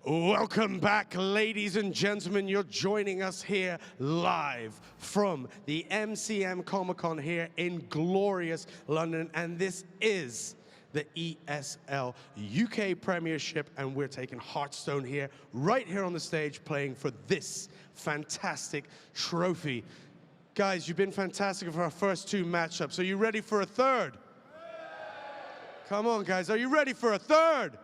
Welcome back, ladies and gentlemen. You're joining us here live from the MCM Comic-Con here in glorious London, and this is the ESL UK Premiership, and we're taking Hearthstone here, right here on the stage, playing for this fantastic trophy. Guys, you've been fantastic for our first two matchups. Are you ready for a third? Come on, guys. Are you ready for a third?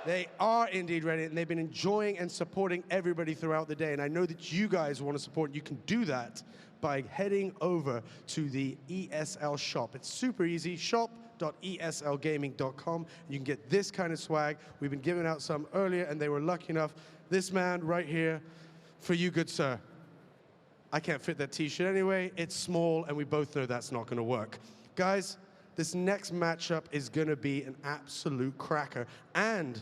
They are indeed ready, and they've been enjoying and supporting everybody throughout the day. And I know that you guys want to support. You can do that by heading over to the ESL shop. It's super easy, shop.eslgaming.com. You can get this kind of swag. We've been giving out some earlier, and they were lucky enough. This man right here, for you, good sir. I can't fit that t-shirt anyway. It's small, and we both know that's not going to work. Guys, this next matchup is going to be an absolute cracker. And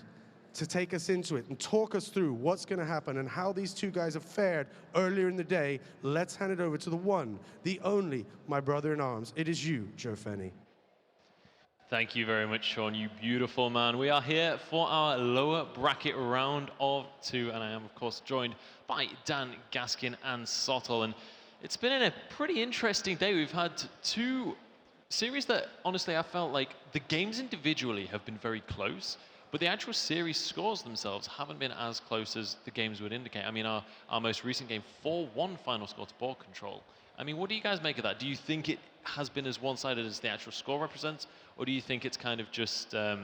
to take us into it and talk us through what's going to happen and how these two guys have fared earlier in the day, let's hand it over to the one, the only, my brother in arms. It is you, Joe Fenny. Thank you very much, Sean, you beautiful man. We are here for our lower bracket round of two, and I am, of course, joined by Dan, Gaskin, and Sottle. And it's been a pretty interesting day. We've had two series that, honestly, I felt like the games individually have been very close, but the actual series scores themselves haven't been as close as the games would indicate. I mean, our most recent game, 4-1 final score to ball control. I mean, what do you guys make of that? Do you think it has been as one-sided as the actual score represents, or do you think it's kind of just, I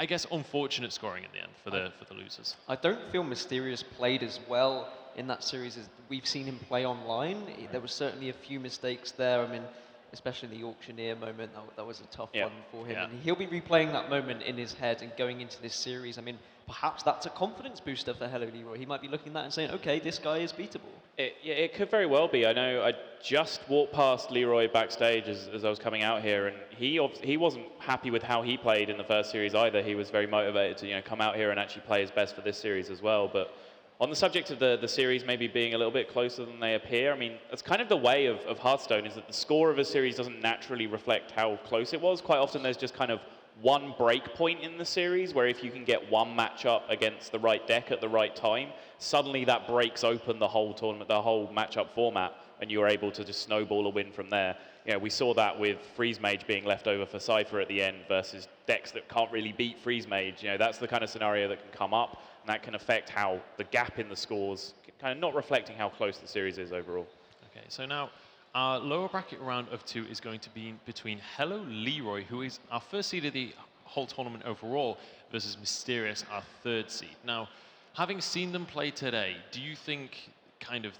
guess, unfortunate scoring in the end for the losers? I don't feel Mysterious played as well in that series as we've seen him play online. There was certainly a few mistakes there. I mean, especially the auctioneer moment, that was a tough one for him. Yeah. And he'll be replaying that moment in his head and going into this series. I mean, perhaps that's a confidence booster for HelloLeeroy. He might be looking at that and saying, okay, this guy is beatable. It could very well be. I know I just walked past Leroy backstage as I was coming out here, and he wasn't happy with how he played in the first series either. He was very motivated to come out here and actually play his best for this series as well. But on the subject of the series maybe being a little bit closer than they appear, I mean, that's kind of the way of Hearthstone, is that the score of a series doesn't naturally reflect how close it was. Quite often there's just kind of one break point in the series where if you can get one matchup against the right deck at the right time, suddenly that breaks open the whole tournament, the whole matchup format, and you're able to just snowball a win from there. We saw that with Freeze Mage being left over for Cypher at the end versus decks that can't really beat Freeze Mage. That's the kind of scenario that can come up, and that can affect how the gap in the scores, kind of not reflecting how close the series is overall. Okay, so now our lower bracket round of two is going to be between HelloLeeroy, who is our first seed of the whole tournament overall, versus Mysterious, our third seed. Now, having seen them play today, do you think kind of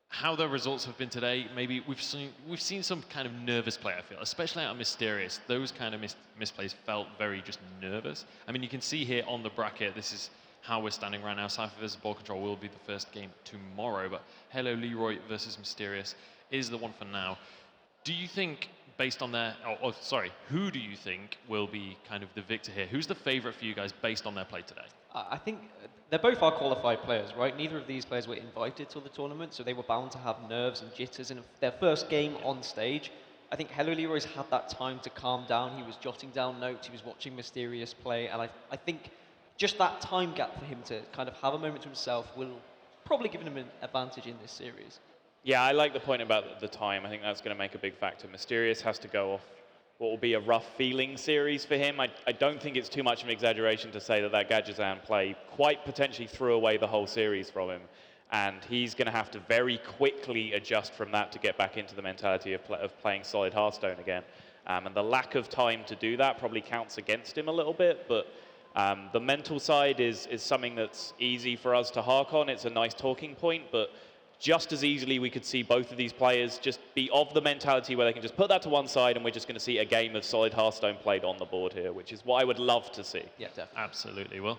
how their results have been today? Maybe we've seen some kind of nervous play, I feel, especially out of Mysterious. Those kind of misplays felt very just nervous. I mean, you can see here on the bracket, this is how we're standing right now. Cypher versus Ball Control will be the first game tomorrow, but HelloLeeroy versus Mysterious is the one for now. Do you think, based on their, who do you think will be kind of the victor here? Who's the favorite for you guys based on their play today? I think they're both our qualified players, right? Neither of these players were invited to the tournament, so they were bound to have nerves and jitters in their first game on stage. I think HelloLeeroy's had that time to calm down. He was jotting down notes, he was watching Mysterious play, and I think just that time gap for him to kind of have a moment to himself will probably give him an advantage in this series. Yeah, I like the point about the time. I think that's going to make a big factor. Mysterious has to go off what will be a rough feeling series for him. I don't think it's too much of an exaggeration to say that Gadgetzan play quite potentially threw away the whole series from him. And he's going to have to very quickly adjust from that to get back into the mentality of playing solid Hearthstone again. And the lack of time to do that probably counts against him a little bit, but the mental side is something that's easy for us to hark on. It's a nice talking point, but just as easily we could see both of these players just be of the mentality where they can just put that to one side and we're just going to see a game of solid Hearthstone played on the board here, which is what I would love to see. Yeah, definitely. Absolutely. Well,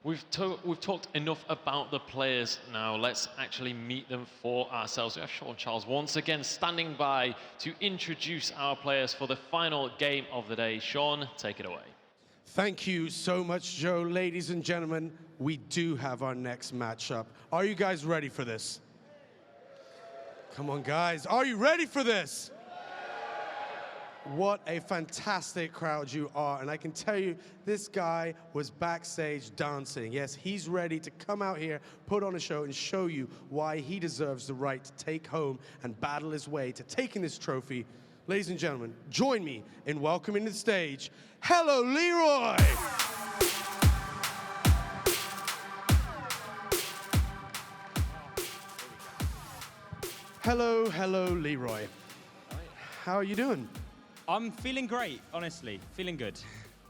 we've talked enough about the players now. Let's actually meet them for ourselves. We have Sean Charles once again standing by to introduce our players for the final game of the day. Sean, take it away. Thank you so much, Joe. Ladies and gentlemen, we do have our next matchup. Are you guys ready for this? Come on, guys. Are you ready for this? What a fantastic crowd you are. And I can tell you, this guy was backstage dancing. Yes, he's ready to come out here, put on a show, and show you why he deserves the right to take home and battle his way to taking this trophy. Ladies and gentlemen, join me in welcoming to the stage, HelloLeeroy! Hello, Leroy. How are you doing? I'm feeling great, honestly. Feeling good.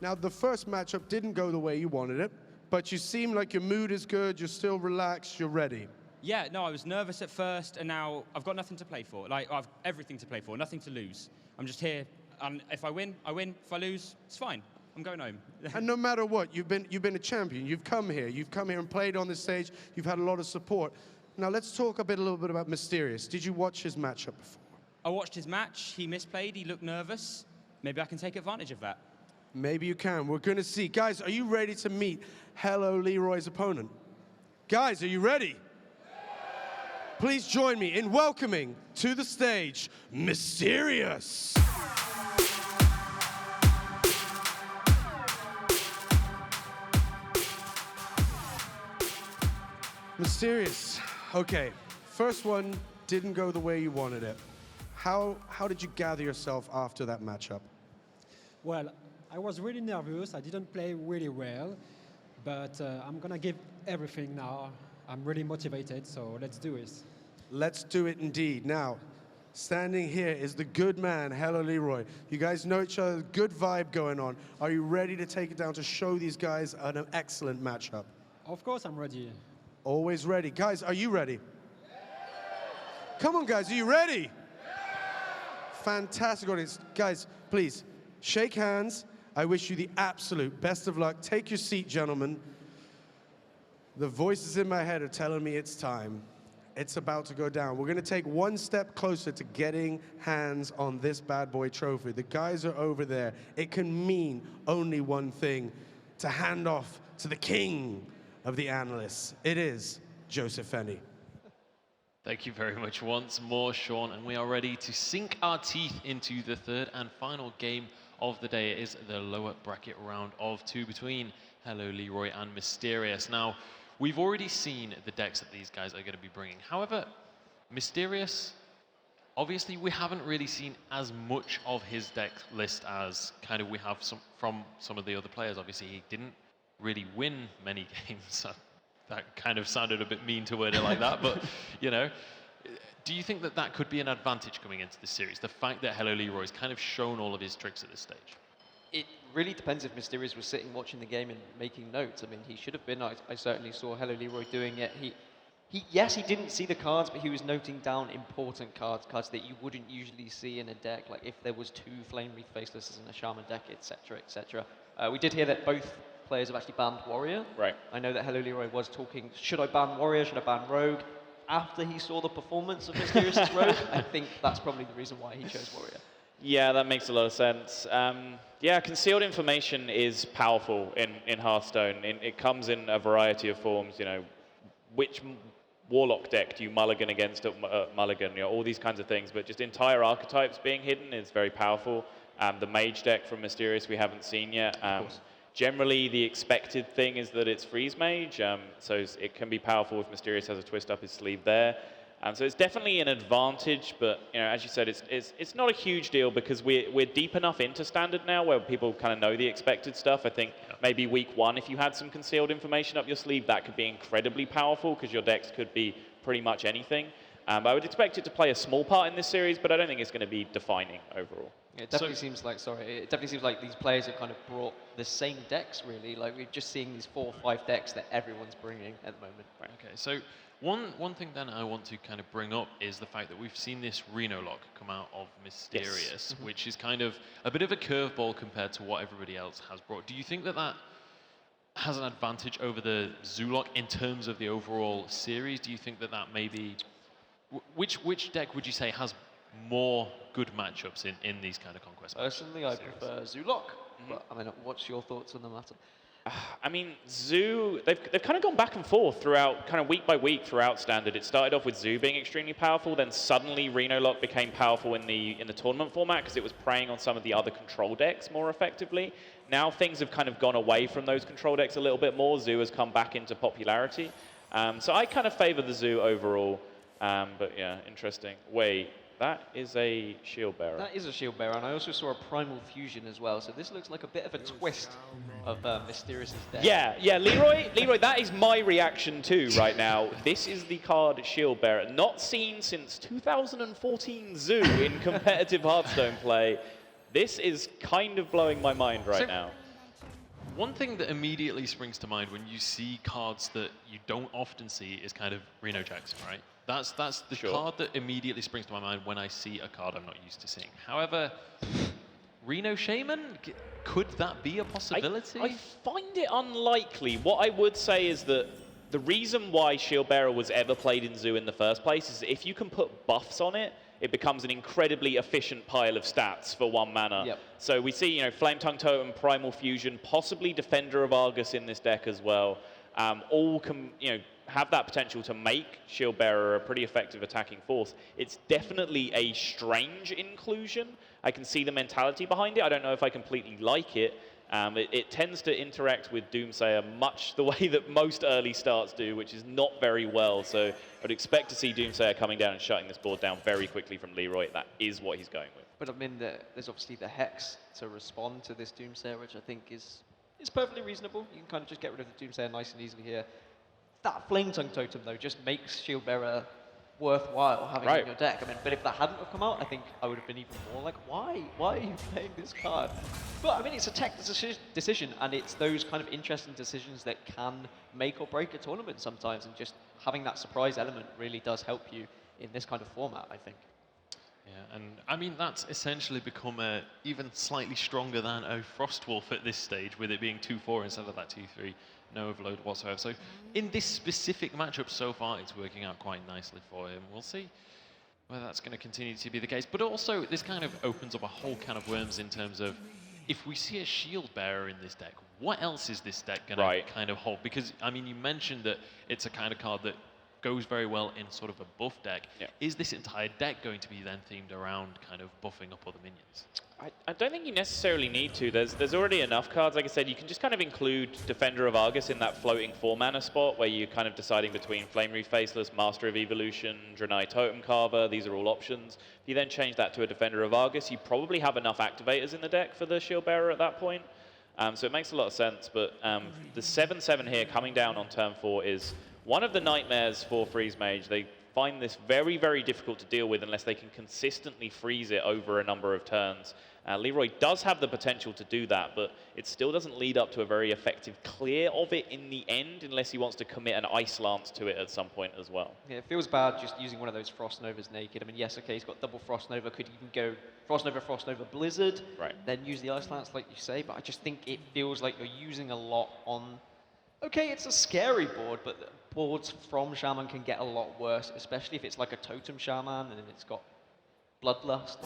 Now, the first matchup didn't go the way you wanted it, but you seem like your mood is good, you're still relaxed, you're ready. Yeah, no, I was nervous at first, and now I've got nothing to play for. Like, I've everything to play for, nothing to lose. I'm just here, and if I win, I win. If I lose, it's fine. I'm going home. And no matter what, you've been a champion. You've come here and played on this stage. You've had a lot of support. Now, let's talk a little bit about Mysterious. Did you watch his matchup before? I watched his match. He misplayed. He looked nervous. Maybe I can take advantage of that. Maybe you can. We're going to see. Guys, are you ready to meet HelloLeeroy's opponent? Guys, are you ready? Please join me in welcoming to the stage, Mysterious. Mysterious. Okay, first one didn't go the way you wanted it. How did you gather yourself after that matchup? Well, I was really nervous. I didn't play really well, but I'm gonna give everything now. I'm really motivated, so let's do this. Let's do it indeed. Now, standing here is the good man, HelloLeeroy. You guys know each other, good vibe going on. Are you ready to take it down to show these guys an excellent matchup? Of course, I'm ready. Always ready. Guys, are you ready? Come on, guys, are you ready? Fantastic audience. Guys, please, shake hands. I wish you the absolute best of luck. Take your seat, gentlemen. The voices in my head are telling me it's time. It's about to go down. We're going to take one step closer to getting hands on this bad boy trophy. The guys are over there. It can mean only one thing, to hand off to the king of the analysts. It is Joseph Fenny. Thank you very much once more, Sean, and we are ready to sink our teeth into the third and final game of the day. It is the lower bracket round of 2 between HelloLeeroy and Mysterious. Now, we've already seen the decks that these guys are going to be bringing. However, Mysterious, obviously we haven't really seen as much of his deck list as kind of we have from some of the other players. Obviously, he didn't really win many games. That kind of sounded a bit mean to word it like that, but, you know, do you think that that could be an advantage coming into this series? The fact that HelloLeeroy's kind of shown all of his tricks at this stage? It really depends if Mysterious was sitting watching the game and making notes. I mean, he should have been. I certainly saw HelloLeeroy doing it. Yes, he didn't see the cards, but he was noting down important cards that you wouldn't usually see in a deck, like if there was 2 Flame Wreath Facelesses in a Shaman deck, etc., etc. We did hear that both players have actually banned Warrior. Right. I know that HelloLeeroy was talking, should I ban Warrior, should I ban Rogue? After he saw the performance of Mysterious's Rogue, I think that's probably the reason why he chose Warrior. Yeah, that makes a lot of sense. Yeah, concealed information is powerful in Hearthstone. It comes in a variety of forms. You know, which Warlock deck do you mulligan against at mulligan? You know, all these kinds of things. But just entire archetypes being hidden is very powerful. The Mage deck from Mysterious we haven't seen yet. Generally, the expected thing is that it's Freeze Mage, so it can be powerful if Mysterious has a twist up his sleeve there. So it's definitely an advantage, but you know, as you said, it's not a huge deal because we're deep enough into Standard now where people kind of know the expected stuff. I think maybe week 1, if you had some concealed information up your sleeve, that could be incredibly powerful because your decks could be pretty much anything. I would expect it to play a small part in this series, but I don't think it's going to be defining overall. Yeah, it definitely seems like, it definitely seems like these players have kind of brought the same decks, really. Like, we're just seeing these 4 or 5 decks that everyone's bringing at the moment. Right. Okay, so one thing then I want to kind of bring up is the fact that we've seen this Reno lock come out of Mysterious, which is kind of a bit of a curveball compared to what everybody else has brought. Do you think that that has an advantage over the Zoolock in terms of the overall series? Do you think that that maybe... Which deck would you say has more good matchups in these kind of conquest matches? Personally, I prefer Zoolock, but I mean, what's your thoughts on the matter? I mean, Zoo, they've kind of gone back and forth throughout, kind of week by week throughout Standard. It started off with Zoo being extremely powerful, then suddenly Reno Lock became powerful in the tournament format because it was preying on some of the other control decks more effectively. Now things have kind of gone away from those control decks a little bit more. Zoo has come back into popularity. So I kind of favor the Zoo overall, but yeah, interesting. Wait. That is a shield bearer. That is a shield bearer, and I also saw a primal fusion as well. So this looks like a bit of a twist of Mysterious's deck. Yeah, Leroy, that is my reaction too right now. This is the card shield bearer, not seen since 2014 Zoo in competitive Hearthstone play. This is kind of blowing my mind right now. One thing that immediately springs to mind when you see cards that you don't often see is kind of Reno Jackson, right? That's the card that immediately springs to my mind when I see a card I'm not used to seeing. However, Reno Shaman, could that be a possibility? I find it unlikely. What I would say is that the reason why Shield Bearer was ever played in Zoo in the first place is if you can put buffs on it, it becomes an incredibly efficient pile of stats for 1 mana. Yep. So we see, Flame Tongue Totem, Primal Fusion, possibly Defender of Argus in this deck as well. All can, have that potential to make Shield Bearer a pretty effective attacking force. It's definitely a strange inclusion. I can see the mentality behind it. I don't know if I completely like it. It tends to interact with Doomsayer much the way that most early starts do, which is not very well. So I'd expect to see Doomsayer coming down and shutting this board down very quickly from Leroy. That is what he's going with. But I mean, there's obviously the Hex to respond to this Doomsayer, which I think is perfectly reasonable. You can kind of just get rid of the Doomsayer nice and easily here. That Flame Tongue Totem, though, just makes Shield Bearer worthwhile having in your deck. I mean, but if that hadn't have come out, I think I would have been even more like, why? Why are you playing this card? But I mean, it's a tech decision, and it's those kind of interesting decisions that can make or break a tournament sometimes, and just having that surprise element really does help you in this kind of format, I think. Yeah, and I mean, that's essentially become a even slightly stronger than a Frostwolf at this stage, with it being 2-4 instead of that 2-3. No overload whatsoever. So in this specific matchup so far, it's working out quite nicely for him. We'll see whether that's going to continue to be the case. But also, this kind of opens up a whole can of worms in terms of, if we see a shield bearer in this deck, what else is this deck going to kind of hold? Because, I mean, you mentioned that it's a kind of card that goes very well in sort of a buff deck. Yeah. Is this entire deck going to be then themed around kind of buffing up other minions? I don't think you necessarily need to. There's already enough cards. Like I said, you can just kind of include Defender of Argus in that floating 4-mana spot where you're kind of deciding between Flame Reef Faceless, Master of Evolution, Draenei Totem Carver. These are all options. If you then change that to a Defender of Argus, you probably have enough activators in the deck for the Shield Bearer at that point. So it makes a lot of sense. But the 7/7 here coming down on turn 4 is one of the nightmares for Freeze Mage. They find this very, very difficult to deal with unless they can consistently freeze it over a number of turns. Leroy does have the potential to do that, but it still doesn't lead up to a very effective clear of it in the end unless he wants to commit an Ice Lance to it at some point as well. Yeah, it feels bad just using one of those Frost Novas naked. I mean, yes, okay, he's got double Frost Nova, could even go Frost Nova, Blizzard, then use the Ice Lance like you say, but I just think it feels like you're using a lot on... Okay, it's a scary board, but boards from Shaman can get a lot worse, especially if it's like a Totem Shaman and it's got Bloodlust.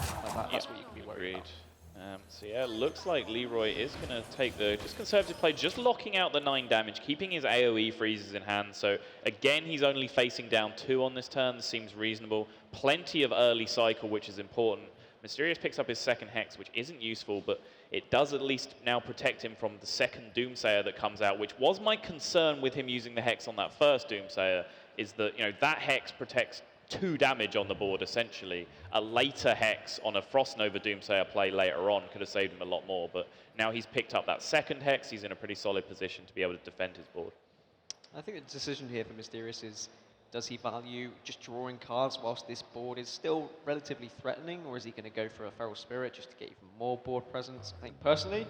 That's what you can be worried about. So yeah, looks like Leroy is going to take the just conservative play, just locking out the 9 damage, keeping his AoE freezes in hand. So again, he's only facing down 2 on this turn. This seems reasonable. Plenty of early cycle, which is important. Mysterious picks up his second Hex, which isn't useful, but it does at least now protect him from the second Doomsayer that comes out, which was my concern with him using the Hex on that first Doomsayer, is that, that Hex protects 2 damage on the board, essentially. A later Hex on a Frost Nova Doomsayer play later on could have saved him a lot more, but now he's picked up that second Hex, he's in a pretty solid position to be able to defend his board. I think the decision here for Mysterious is, does he value just drawing cards whilst this board is still relatively threatening, or is he going to go for a Feral Spirit just to get even more board presence? I think personally,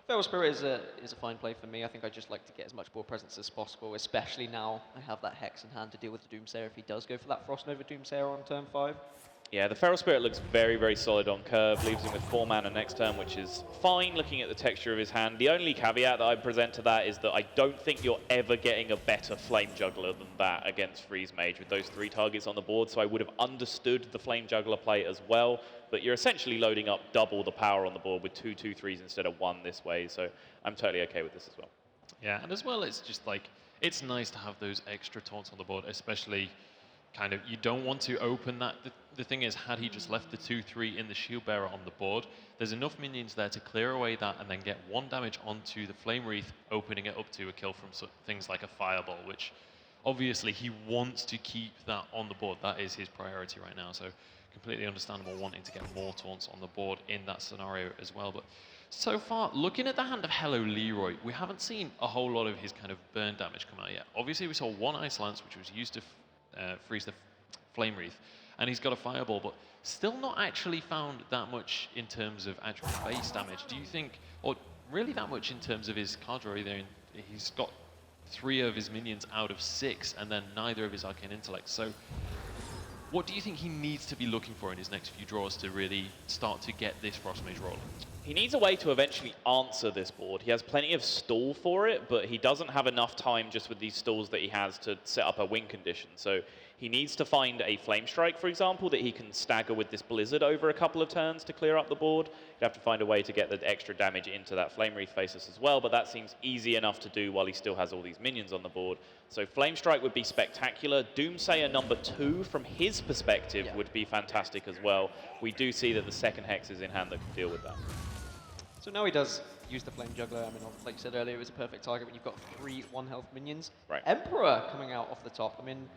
Feral Spirit is a fine play for me. I think I just like to get as much board presence as possible, especially now I have that Hex in hand to deal with the Doomsayer if he does go for that Frost Nova Doomsayer on turn 5. Yeah, the Feral Spirit looks very, very solid on curve, leaves him with 4 mana next turn, which is fine looking at the texture of his hand. The only caveat that I present to that is that I don't think you're ever getting a better Flame Juggler than that against Freeze Mage with those 3 targets on the board, so I would have understood the Flame Juggler play as well, but you're essentially loading up double the power on the board with 2 2/3s instead of 1 this way, so I'm totally okay with this as well. Yeah, and as well, it's just like, it's nice to have those extra taunts on the board, especially kind of, you don't want to open that. The thing is, had he just left the 2-3 in the shield bearer on the board, there's enough minions there to clear away that and then get 1 damage onto the flame wreath, opening it up to a kill from things like a fireball, which obviously he wants to keep that on the board. That is his priority right now, so completely understandable wanting to get more taunts on the board in that scenario as well. But so far, looking at the hand of HelloLeeroy, we haven't seen a whole lot of his kind of burn damage come out yet. Obviously, we saw 1 Ice Lance, which was used to freeze the Flame Wreath, and he's got a Fireball, but still not actually found that much in terms of actual base damage. Do you think, or really that much in terms of his card draw either? He's got 3 of his minions out of 6, and then neither of his Arcane Intellect. So what do you think he needs to be looking for in his next few draws to really start to get this Frost Mage rolling? He needs a way to eventually answer this board. He has plenty of stall for it, but he doesn't have enough time just with these stalls that he has to set up a win condition. So he needs to find a Flame Strike, for example, that he can stagger with this Blizzard over a couple of turns to clear up the board. He'd have to find a way to get the extra damage into that Flame Wreath faceless as well, but that seems easy enough to do while he still has all these minions on the board. So Flame Strike would be spectacular. Doomsayer number 2, from his perspective, would be fantastic as well. We do see that the second Hex is in hand that can deal with that. So now he does use the Flame Juggler. I mean, like you said earlier, it was a perfect target when you've got 3 1-health minions. Right. Emperor coming out off the top. I mean,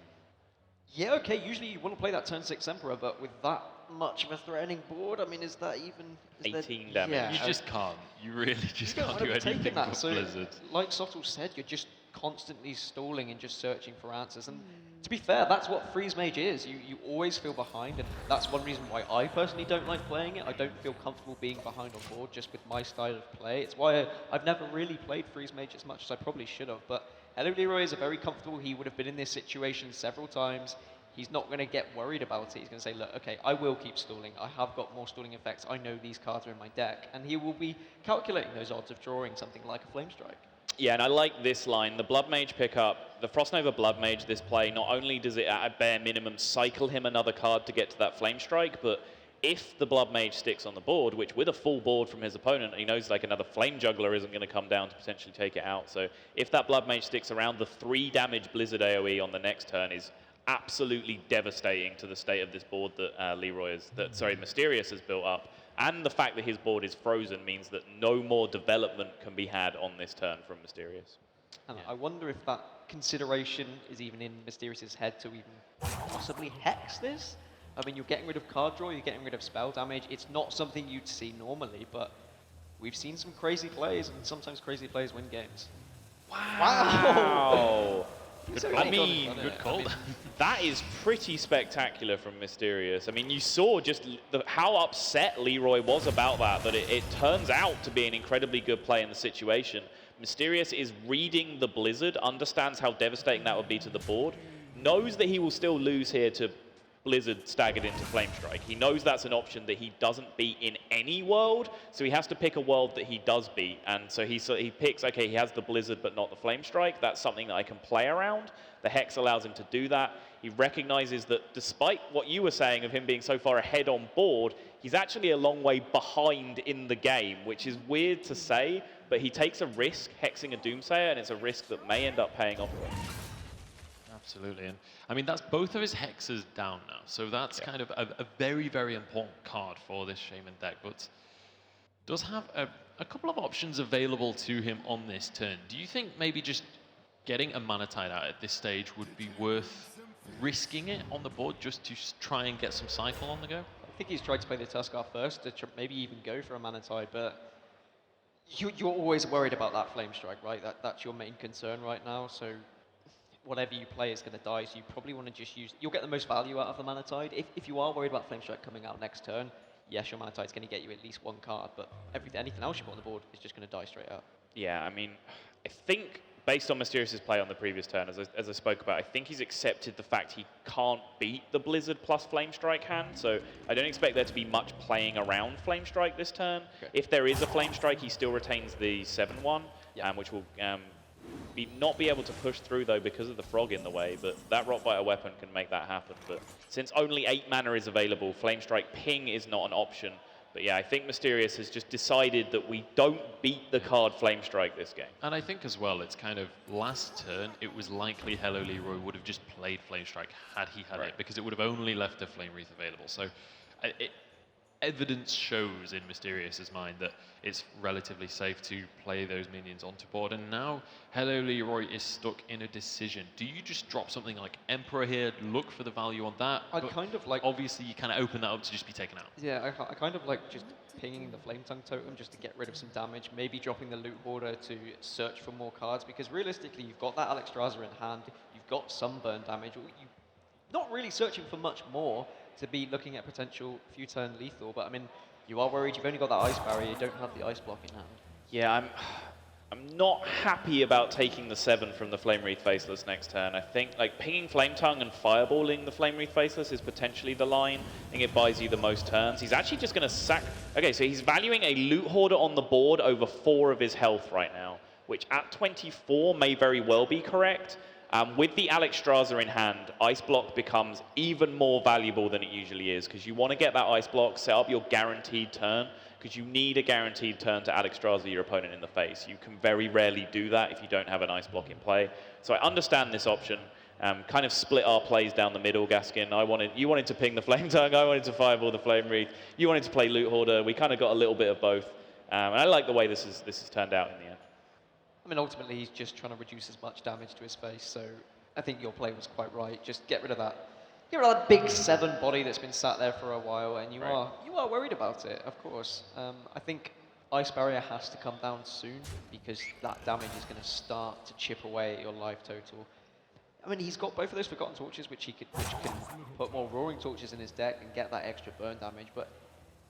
yeah, okay, usually you want to play that turn 6 Emperor, but with that much of a threatening board, I mean, is that even... 18 damage. Yeah, You just can't. You really just can't do anything with Blizzard. Like Sottle said, you're just constantly stalling and just searching for answers. And to be fair, that's what Freeze Mage is. You always feel behind, and that's one reason why I personally don't like playing it. I don't feel comfortable being behind on board just with my style of play. It's why I've never really played Freeze Mage as much as I probably should have. But HelloLeeroy is a very comfortable. He would have been in this situation several times. He's not going to get worried about it. He's going to say, look, okay, I will keep stalling. I have got more stalling effects. I know these cards are in my deck. And he will be calculating those odds of drawing something like a Flame Strike. Yeah, and I like this line. The Blood Mage pickup, the Frostnova Blood Mage, this play, not only does it at a bare minimum cycle him another card to get to that Flame Strike, but if the Blood Mage sticks on the board, which with a full board from his opponent, he knows like another Flame Juggler isn't going to come down to potentially take it out. So if that Blood Mage sticks around, the 3 damage Blizzard AoE on the next turn is absolutely devastating to the state of this board that Mysterious has built up. And the fact that his board is frozen means that no more development can be had on this turn from Mysterious. And I wonder if that consideration is even in Mysterious's head to even possibly hex this. I mean, you're getting rid of card draw, you're getting rid of spell damage. It's not something you'd see normally, but we've seen some crazy plays, and sometimes crazy plays win games. Wow! Good call. That is pretty spectacular from Mysterious. I mean, you saw just how upset Leeroy was about that it turns out to be an incredibly good play in the situation. Mysterious is reading the Blizzard, understands how devastating that would be to the board, knows that he will still lose here to Blizzard staggered into Flame Strike. He knows that's an option that he doesn't beat in any world, so he has to pick a world that he does beat. And so he picks, okay, he has the Blizzard but not the Flame Strike. That's something that I can play around. The Hex allows him to do that. He recognizes that despite what you were saying of him being so far ahead on board, he's actually a long way behind in the game, which is weird to say, but he takes a risk hexing a Doomsayer, and it's a risk that may end up paying off for him. Absolutely, and I mean that's both of his hexes down now, so that's kind of a very, very important card for this Shaman deck, but does have a couple of options available to him on this turn. Do you think maybe just getting a Mana Tide out at this stage would be worth risking it on the board just to try and get some cycle on the go? I think he's tried to play the Tuskar first to maybe even go for a Mana Tide, but you're always worried about that Flame Strike, right? That's your main concern right now, so whatever you play is going to die, so you probably want to just use... You'll get the most value out of the Mana Tide. If you are worried about Flame Strike coming out next turn, yes, your Mana Tide's going to get you at least 1 card, but anything else you put on the board is just going to die straight out. Yeah, I mean, I think based on Mysterious's play on the previous turn, as I spoke about, I think he's accepted the fact he can't beat the Blizzard plus Flame Strike hand, so I don't expect there to be much playing around Flame Strike this turn. Okay. If there is a Flame Strike, he still retains the 7-1, which will... not be able to push through though because of the frog in the way, but that Rockbiter weapon can make that happen. But since only 8 mana is available, Flame Strike ping is not an option But yeah, I think Mysterious has just decided that we don't beat the card Flame Strike this game. And I think as well, it's kind of last turn, it was likely HelloLeeroy would have just played Flame Strike had he had it, because it would have only left a Flame Wreath available. So evidence shows in Mysterious's mind that it's relatively safe to play those minions onto board. And now HelloLeeroy is stuck in a decision. Do you just drop something like Emperor here, look for the value on that? I'd kind of like... Obviously, you kind of open that up to just be taken out. Yeah, I kind of like just pinging the Flame Tongue totem just to get rid of some damage, maybe dropping the Loot Hoarder to search for more cards, because realistically, you've got that Alexstrasza in hand, you've got some burn damage, you're not really searching for much more to be looking at potential few turn lethal, but I mean, you are worried, you've only got that Ice Barrier, you don't have the Ice Block in hand. Yeah, I'm not happy about taking the 7 from the Flame Wreath Faceless next turn. I think like pinging Flame Tongue and fireballing the Flame Wreath Faceless is potentially the line. I think it buys you the most turns. He's actually just going to sack... Okay, so he's valuing a Loot Hoarder on the board over 4 of his health right now, which at 24 may very well be correct. With the Alexstrasza in hand, Ice Block becomes even more valuable than it usually is, because you want to get that Ice Block, set up your guaranteed turn, because you need a guaranteed turn to Alexstrasza your opponent in the face. You can very rarely do that if you don't have an Ice Block in play. So I understand this option. Kind of split our plays down the middle, Gaskin. You wanted to ping the Flame Tongue, I wanted to fireball the Flame Wreath. You wanted to play Loot Hoarder. We kind of got a little bit of both. And I like the way this has turned out in the end. I mean, ultimately, he's just trying to reduce as much damage to his face, so I think your play was quite right. Just get rid of that big 7 body that's been sat there for a while, and you are worried about it, of course. I think Ice Barrier has to come down soon, because that damage is going to start to chip away at your life total. I mean, he's got both of those Forgotten Torches, which can put more Roaring Torches in his deck and get that extra burn damage, but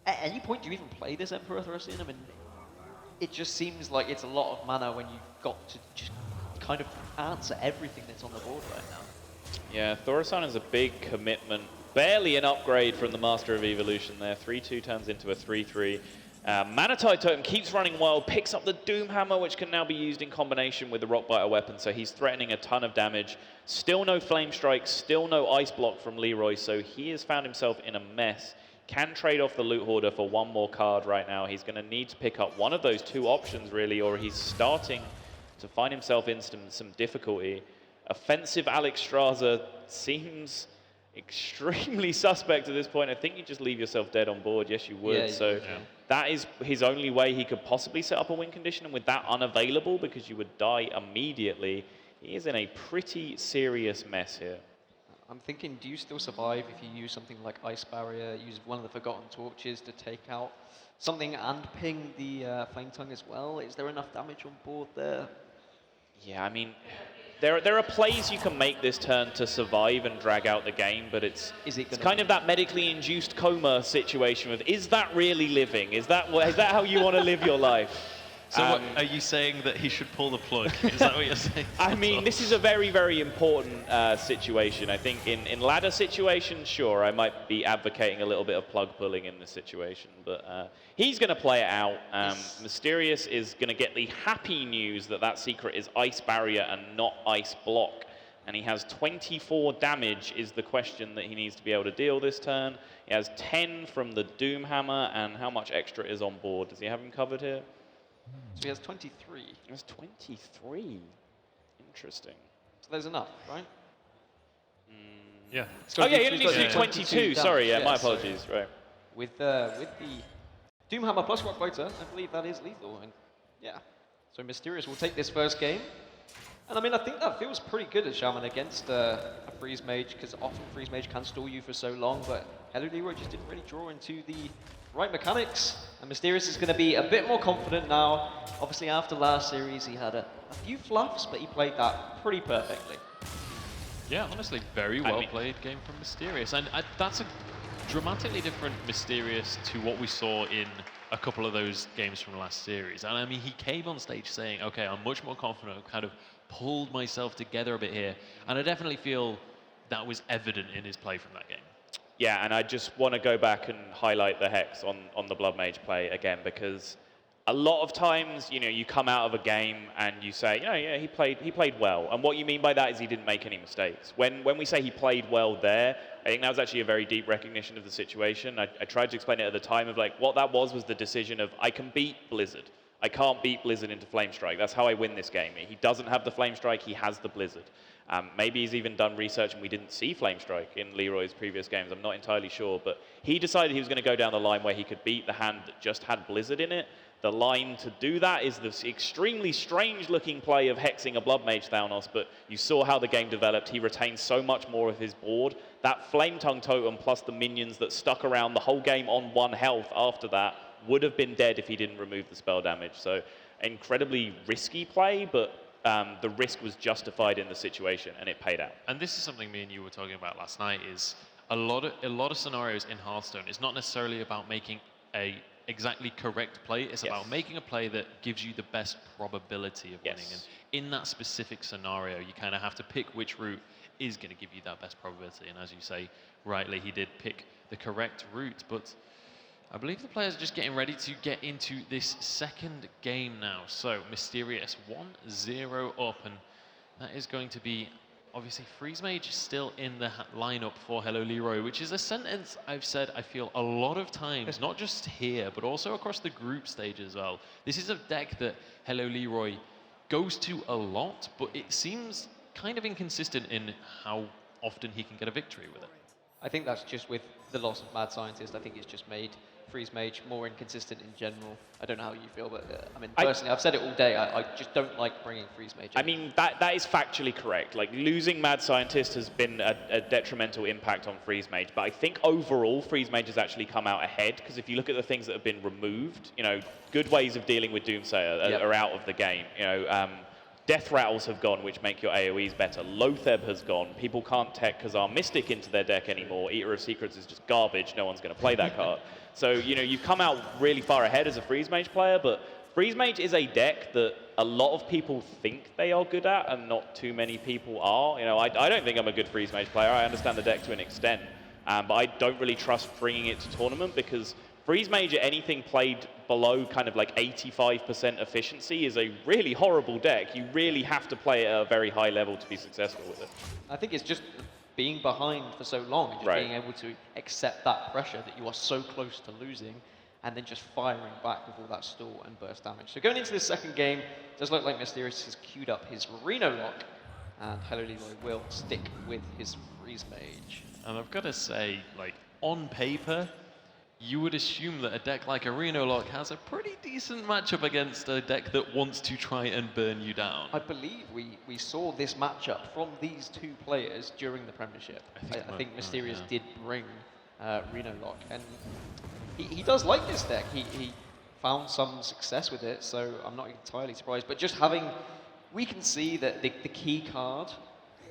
at any point, do you even play this Emperor Thrussian? I mean, it just seems like it's a lot of mana when you've got to just kind of answer everything that's on the board right now. Yeah, Thaurissan is a big commitment. Barely an upgrade from the Master of Evolution there. 3-2 turns into a 3-3. Manatide Totem keeps running wild, picks up the Doomhammer, which can now be used in combination with the Rockbiter weapon, so he's threatening a ton of damage. Still no Flame Strike, still no Ice Block from Leeroy, so he has found himself in a mess. Can trade off the Loot Hoarder for one more card right now. He's going to need to pick up one of those 2 options, really, or he's starting to find himself in some difficulty. Offensive Alexstrasza seems extremely suspect at this point. I think you just leave yourself dead on board. Yes, you would. That is his only way he could possibly set up a win condition, and with that unavailable, because you would die immediately, he is in a pretty serious mess here. I'm thinking, do you still survive if you use something like Ice Barrier, use one of the Forgotten Torches to take out something and ping the Flame Tongue as well? Is there enough damage on board there? Yeah, I mean, there are plays you can make this turn to survive and drag out the game, but it's kind of that medically induced coma situation with, is that really living? Is that how you want to live your life? So are you saying that he should pull the plug? Is that what you're saying? I mean, this is a very, very important situation. I think in ladder situations, sure, I might be advocating a little bit of plug pulling in this situation, but he's going to play it out. Mysterious is going to get the happy news that secret is Ice Barrier and not Ice Block. And he has 24 damage is the question that he needs to be able to deal this turn. He has 10 from the Doomhammer, and how much extra is on board? Does he have him covered here? So he has 23. He has 23. Interesting. So there's enough, right? Yeah. Oh yeah, he only needs to do 22. Sorry, yeah, my apologies. So right. With the Doomhammer plus Rockbiter, I believe that is lethal. And yeah, so Mysterious will take this first game. And I mean, I think that feels pretty good as Shaman against a Freeze Mage, because often Freeze Mage can stall you for so long, but HelloLeeroy just didn't really draw into the right mechanics. And Mysterious is going to be a bit more confident now. Obviously, after last series, he had a few fluffs, but he played that pretty perfectly. Yeah, honestly, very well played game from Mysterious. And that's a dramatically different Mysterious to what we saw in a couple of those games from last series. And I mean, he came on stage saying, okay, I'm much more confident, I've kind of pulled myself together a bit here. And I definitely feel that was evident in his play from that game. Yeah, and I just want to go back and highlight the Hex on the Blood Mage play again, because a lot of times, you come out of a game and you say, yeah, he played well. And what you mean by that is he didn't make any mistakes. When we say he played well there, I think that was actually a very deep recognition of the situation. I tried to explain it at the time of like, what that was the decision of, I can beat Blizzard. I can't beat Blizzard into Flame Strike. That's how I win this game. He doesn't have the Flame Strike, he has the Blizzard. Maybe he's even done research and we didn't see Flame Strike in Leroy's previous games. I'm not entirely sure, but he decided he was going to go down the line where he could beat the hand that just had Blizzard in it. The line to do that is this extremely strange-looking play of hexing a Blood Mage Thanos, but you saw how the game developed. He retained so much more of his board. That Flame Tongue totem plus the minions that stuck around the whole game on 1 health after that would have been dead if he didn't remove the spell damage. So incredibly risky play, but the risk was justified in the situation, and it paid out. And this is something me and you were talking about last night, is a lot of scenarios in Hearthstone. It's not necessarily about making a exactly correct play. It's about making a play that gives you the best probability of winning. And in that specific scenario, you kind of have to pick which route is going to give you that best probability. And as you say, rightly, he did pick the correct route. But I believe the players are just getting ready to get into this second game now. So Mysterious 1-0 up, and that is going to be obviously Freeze Mage still in the lineup for HelloLeeroy, which is a sentence I've said I feel a lot of times, not just here, but also across the group stage as well. This is a deck that HelloLeeroy goes to a lot, but it seems kind of inconsistent in how often he can get a victory with it. I think that's just with the loss of Mad Scientist. I think it's just made Freeze Mage more inconsistent in general. I don't know how you feel, but I mean, personally, I've said it all day. I just don't like bringing Freeze Mage in. I mean, that is factually correct. Like, losing Mad Scientist has been a detrimental impact on Freeze Mage, but I think overall Freeze Mage has actually come out ahead, because if you look at the things that have been removed, good ways of dealing with Doomsayer are out of the game. Death Rattles have gone, which make your AoEs better. Lotheb has gone. People can't tech Khazar Mystic into their deck anymore. Eater of Secrets is just garbage. No one's going to play that card. So, you've come out really far ahead as a Freeze Mage player, but Freeze Mage is a deck that a lot of people think they are good at, and not too many people are. I don't think I'm a good Freeze Mage player. I understand the deck to an extent, but I don't really trust bringing it to tournament, because Freeze Mage at anything played below kind of like 85% efficiency is a really horrible deck. You really have to play it at a very high level to be successful with it. I think it's just being behind for so long and just being able to accept that pressure that you are so close to losing, and then just firing back with all that stall and burst damage. So going into this second game, it does look like Mysterious has queued up his Reno Lock, and HelloLeeroy will stick with his Freeze Mage. And I've got to say, like, on paper, you would assume that a deck like Reno Lock has a pretty decent matchup against a deck that wants to try and burn you down. I believe we saw this matchup from these two players during the Premiership. I think Mysterious did bring Reno Lock, and he does like this deck. He found some success with it, so I'm not entirely surprised. But just having, we can see that the key card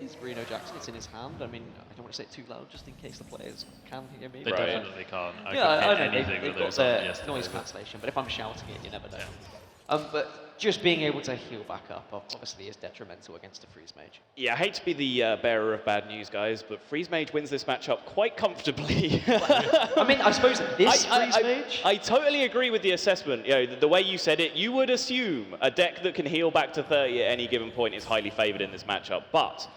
is Reno Jackson. It's in his hand. I mean, I don't want to say it too loud, just in case the players can hear me. They definitely can't. I know they've got their noise cancellation, but if I'm shouting it, you never know. Yeah. But just being able to heal back up obviously is detrimental against a Freeze Mage. Yeah, I hate to be the bearer of bad news, guys, but Freeze Mage wins this matchup quite comfortably. I mean, I suppose this Freeze Mage... I totally agree with the assessment. The way you said it, you would assume a deck that can heal back to 30 at any given point is highly favored in this matchup, but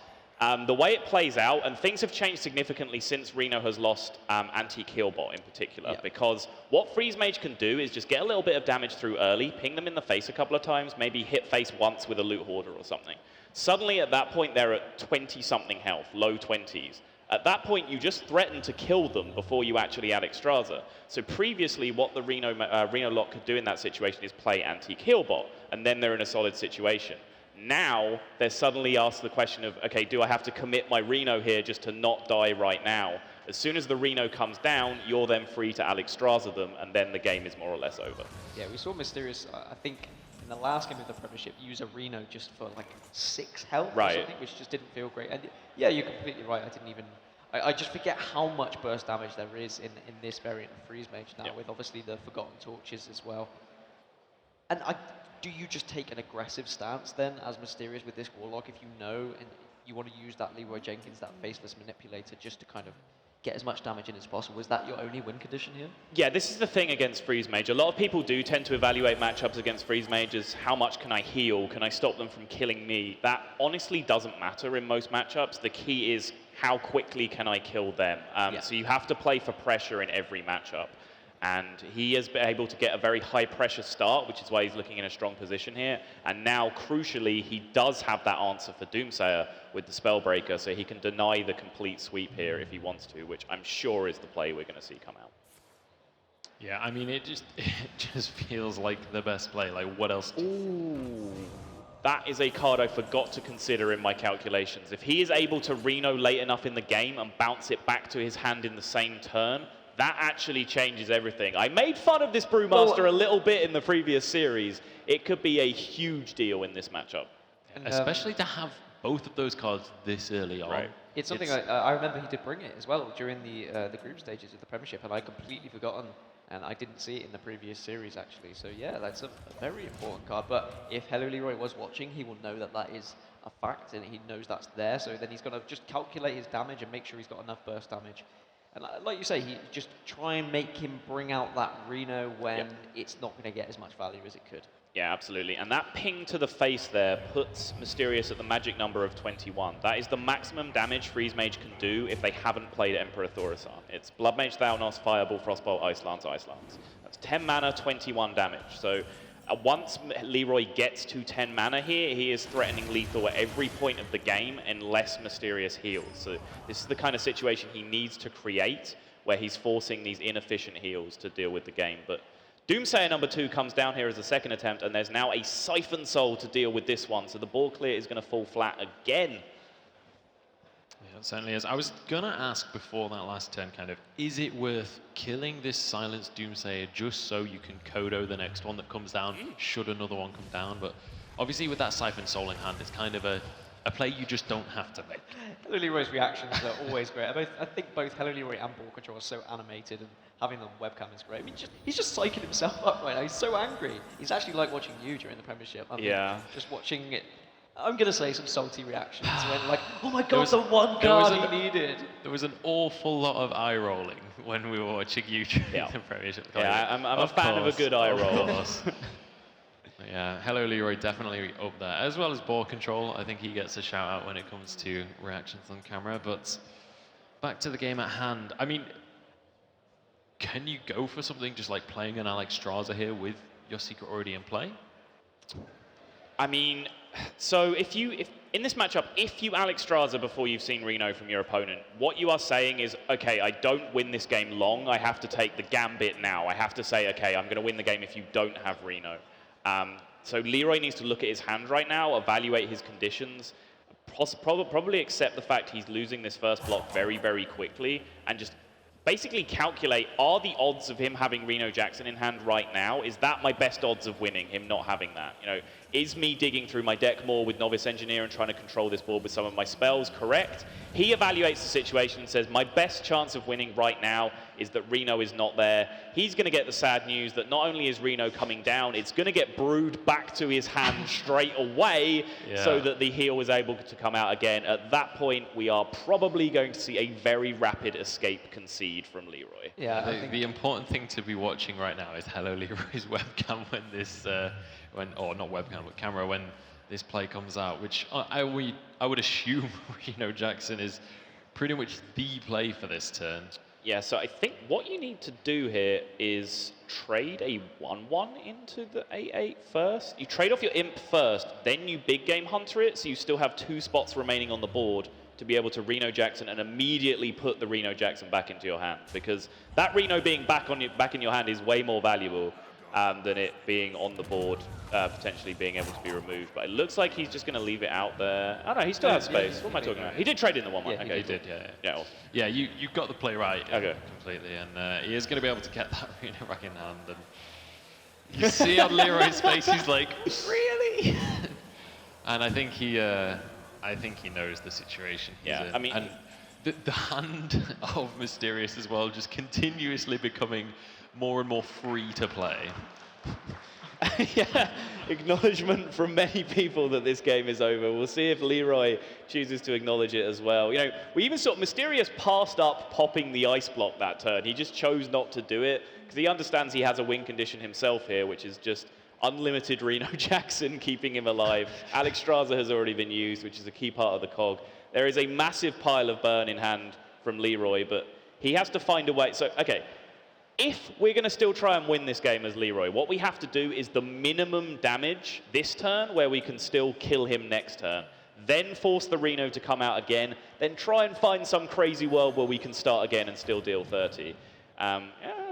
the way it plays out, and things have changed significantly since Reno has lost Antique Healbot in particular, because what Freeze Mage can do is just get a little bit of damage through early, ping them in the face a couple of times, maybe hit face once with a Loot Hoarder or something. Suddenly at that point they're at 20-something health, low 20s. At that point you just threaten to kill them before you actually add Extraza. So previously what the Reno Lock could do in that situation is play Antique Healbot, and then they're in a solid situation. Now, they're suddenly asked the question of, okay, do I have to commit my Reno here just to not die right now? As soon as the Reno comes down, you're then free to Alexstrasza them, and then the game is more or less over. Yeah, we saw Mysterious, I think, in the last game of the Premiership, use a Reno just for like 6 health or something, which just didn't feel great. And yeah, you're completely right. I just forget how much burst damage there is in this variant of Freeze Mage now, with obviously the Forgotten Torches as well. And do you just take an aggressive stance then as Mysterious with this Warlock if you know and you want to use that Leroy Jenkins, that Faceless Manipulator, just to kind of get as much damage in as possible. Is that your only win condition here? Yeah, this is the thing against Freeze Mage. A lot of people do tend to evaluate matchups against Freeze Mage as how much can I heal? Can I stop them from killing me? That honestly doesn't matter in most matchups. The key is how quickly can I kill them? So you have to play for pressure in every matchup. And he has been able to get a very high pressure start, which is why he's looking in a strong position here. And now, crucially, he does have that answer for Doomsayer with the Spellbreaker, so he can deny the complete sweep here if he wants to, which I'm sure is the play we're going to see come out. Yeah, I mean, it just feels like the best play. Like, what else? Ooh. That is a card I forgot to consider in my calculations. If he is able to Reno late enough in the game and bounce it back to his hand in the same turn, that actually changes everything. I made fun of this Brewmaster a little bit in the previous series. It could be a huge deal in this matchup. And especially to have both of those cards this early on. Right. It's something I remember he did bring it as well during the group stages of the Premiership, and I completely forgotten, and I didn't see it in the previous series actually. So yeah, that's a very important card. But if HelloLeeroy was watching, he will know that that is a fact, and he knows that's there. So then he's going to just calculate his damage and make sure he's got enough burst damage. And like you say, he just try and make him bring out that Reno when it's not going to get as much value as it could. Yeah, absolutely. And that ping to the face there puts Mysterious at the magic number of 21. That is the maximum damage Freeze Mage can do if they haven't played Emperor Thaurissan. It's Blood Mage, Thalnos, Fireball, Frostbolt, Ice Lance, Ice Lance. That's 10 mana, 21 damage. So once Leroy gets to 10 mana here, he is threatening lethal at every point of the game unless Mysterious heals. So this is the kind of situation he needs to create where he's forcing these inefficient heals to deal with the game. But Doomsayer number 2 comes down here as a second attempt, and there's now a Siphon Soul to deal with this one. So the ball clear is going to fall flat again. Yeah, it certainly is. I was going to ask before that last turn, kind of, is it worth killing this Silenced Doomsayer just so you can Kodo the next one that comes down, should another one come down? But obviously with that Siphon Soul in hand, it's kind of a play you just don't have to make. HelloLeeroy's reactions are always great. I think both HelloLeeroy and Ball Control are so animated, and having them on webcam is great. I mean, he's just psyching himself up right now. He's so angry. He's actually like watching you during the Premiership. I mean, just watching it. I'm going to say some salty reactions when like, oh my god, the one card he needed. There was an awful lot of eye rolling when we were watching you during the Premiership. Yeah, I'm a fan of a good eye roll. Yeah, HelloLeeroy definitely up there, as well as Ball Control. I think he gets a shout out when it comes to reactions on camera. But back to the game at hand. I mean, can you go for something just like playing an Alex Straza here with your secret already in play? I mean, so if in this matchup, if you Alex Straza before you've seen Reno from your opponent, what you are saying is, okay, I don't win this game long. I have to take the gambit now. I have to say, okay, I'm going to win the game if you don't have Reno. So Leroy needs to look at his hand right now, evaluate his conditions, probably accept the fact he's losing this first block very, very quickly, and just basically calculate, are the odds of him having Reno Jackson in hand right now, is that my best odds of winning, him not having that? You know, is me digging through my deck more with Novice Engineer and trying to control this board with some of my spells correct? He evaluates the situation and says, my best chance of winning right now is that Reno is not there. He's going to get the sad news that not only is Reno coming down, it's going to get brewed back to his hand straight away so that the heal is able to come out again. At that point, we are probably going to see a very rapid escape concede from Leroy. Yeah, the important thing to be watching right now is HelloLeeroy's webcam when this, or not webcam, but camera when this play comes out, which I would assume Reno Jackson is pretty much the play for this turn. Yeah, so I think what you need to do here is trade a 1/1 into the 8/8 first. You trade off your imp first, then you big game hunter it, so you still have 2 spots remaining on the board to be able to Reno Jackson and immediately put the Reno Jackson back into your hand, because that Reno being back in your hand is way more valuable than it being on the board, potentially being able to be removed. But it looks like he's just going to leave it out there. Oh no, he still has space. What am I talking about? He did trade in the 1/1. Yeah, okay, He did, yeah. Awesome. Yeah, you got the play right Okay. completely, and he is going to be able to get that Reno back in hand. And you see on Leroy's face, he's like, really? And I think he knows the situation he's in. I mean, and the hand of Mysterious as well, just continuously becoming more and more free to play. Yeah, acknowledgement from many people that this game is over. We'll see if Leroy chooses to acknowledge it as well. You know, we even saw Mysterious passed up popping the ice block that turn. He just chose not to do it because he understands he has a win condition himself here, which is just unlimited Reno Jackson keeping him alive. Alex Straza has already been used, which is a key part of the cog. There is a massive pile of burn in hand from Leroy, but he has to find a way. So, okay, if we're going to still try and win this game as Leroy, what we have to do is the minimum damage this turn, where we can still kill him next turn. Then force the Reno to come out again. Then try and find some crazy world where we can start again and still deal 30. Yeah,